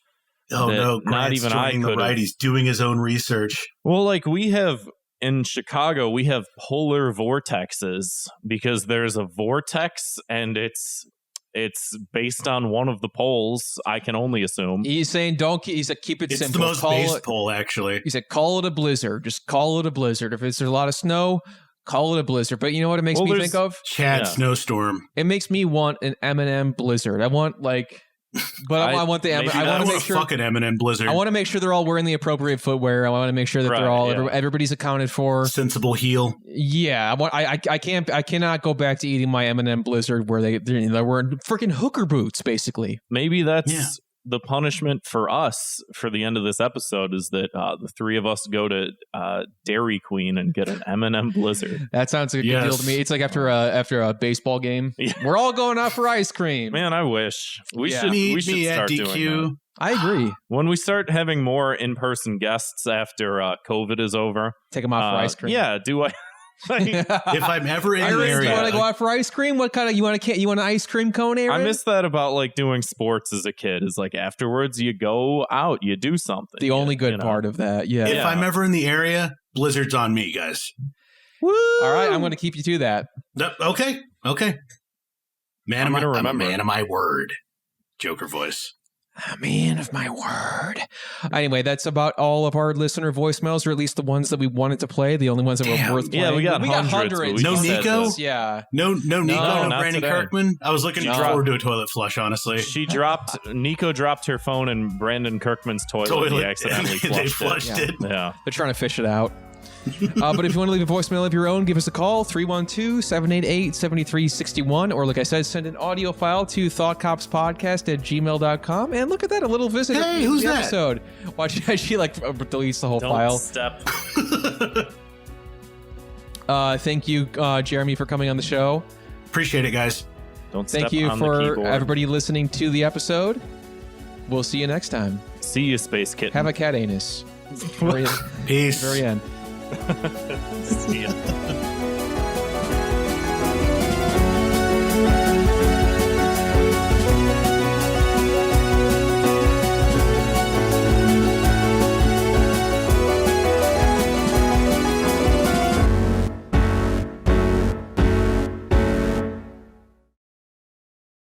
Oh no, not even I could. Right, he's doing his own research. Well, we have in Chicago, we have polar vortexes because there's a vortex and it's based on one of the poles, I can only assume. He's saying he said keep it It's simple. the most based pole, actually. He said call it a blizzard. Just call it a blizzard. If there's a lot of snow, call it a blizzard. But you know what it makes me think of? Chad Snowstorm. It makes me want an M&M blizzard. I want I want the I want to make sure fucking M&M blizzard. I want to make sure they're all wearing the appropriate footwear. I want to make sure that they're all everybody's accounted for. Sensible heel. Yeah, I cannot go back to eating my M&M blizzard where they're wearing freaking hooker boots, basically. Maybe that's the punishment for us for the end of this episode is that the three of us go to Dairy Queen and get an M&M blizzard. That sounds like a good deal to me. It's like after a baseball game. Yeah. We're all going out for ice cream. Man, I wish we should start doing that. I agree. When we start having more in-person guests after COVID is over, take them out for ice cream. Yeah, do I? If I'm ever in the area, you want to go out for ice cream? What kind of you want an ice cream cone, Aaron? I miss that about like doing sports as a kid. Is like afterwards you go out, you do something. The only good part of that, yeah. If I'm ever in the area, blizzard's on me, guys. Woo! All right, I'm going to keep you to that. Okay. Man, I'm a man of my word. Joker voice. A man of my word. Anyway, that's about all of our listener voicemails, or at least the ones that we wanted to play. The only ones that were worth playing. Yeah, we got hundreds. No Nico? Yeah. No Nico, no Brandon Kirkman? I was looking forward to a toilet flush, honestly. Nico dropped her phone in Brandon Kirkman's toilet. He accidentally flushed it. Yeah. They're trying to fish it out. But if you want to leave a voicemail of your own, give us a call, 312-788-7361. Or like I said, send an audio file to thoughtcopspodcast@gmail.com. And look at that, a little visit of the episode. Watch as she deletes the whole file. Thank you, Jeremy, for coming on the show. Appreciate it, guys. Thank you for everybody listening to the episode. We'll see you next time. See you, Space Kitten. Have a cat anus. Peace. Very end. See ya.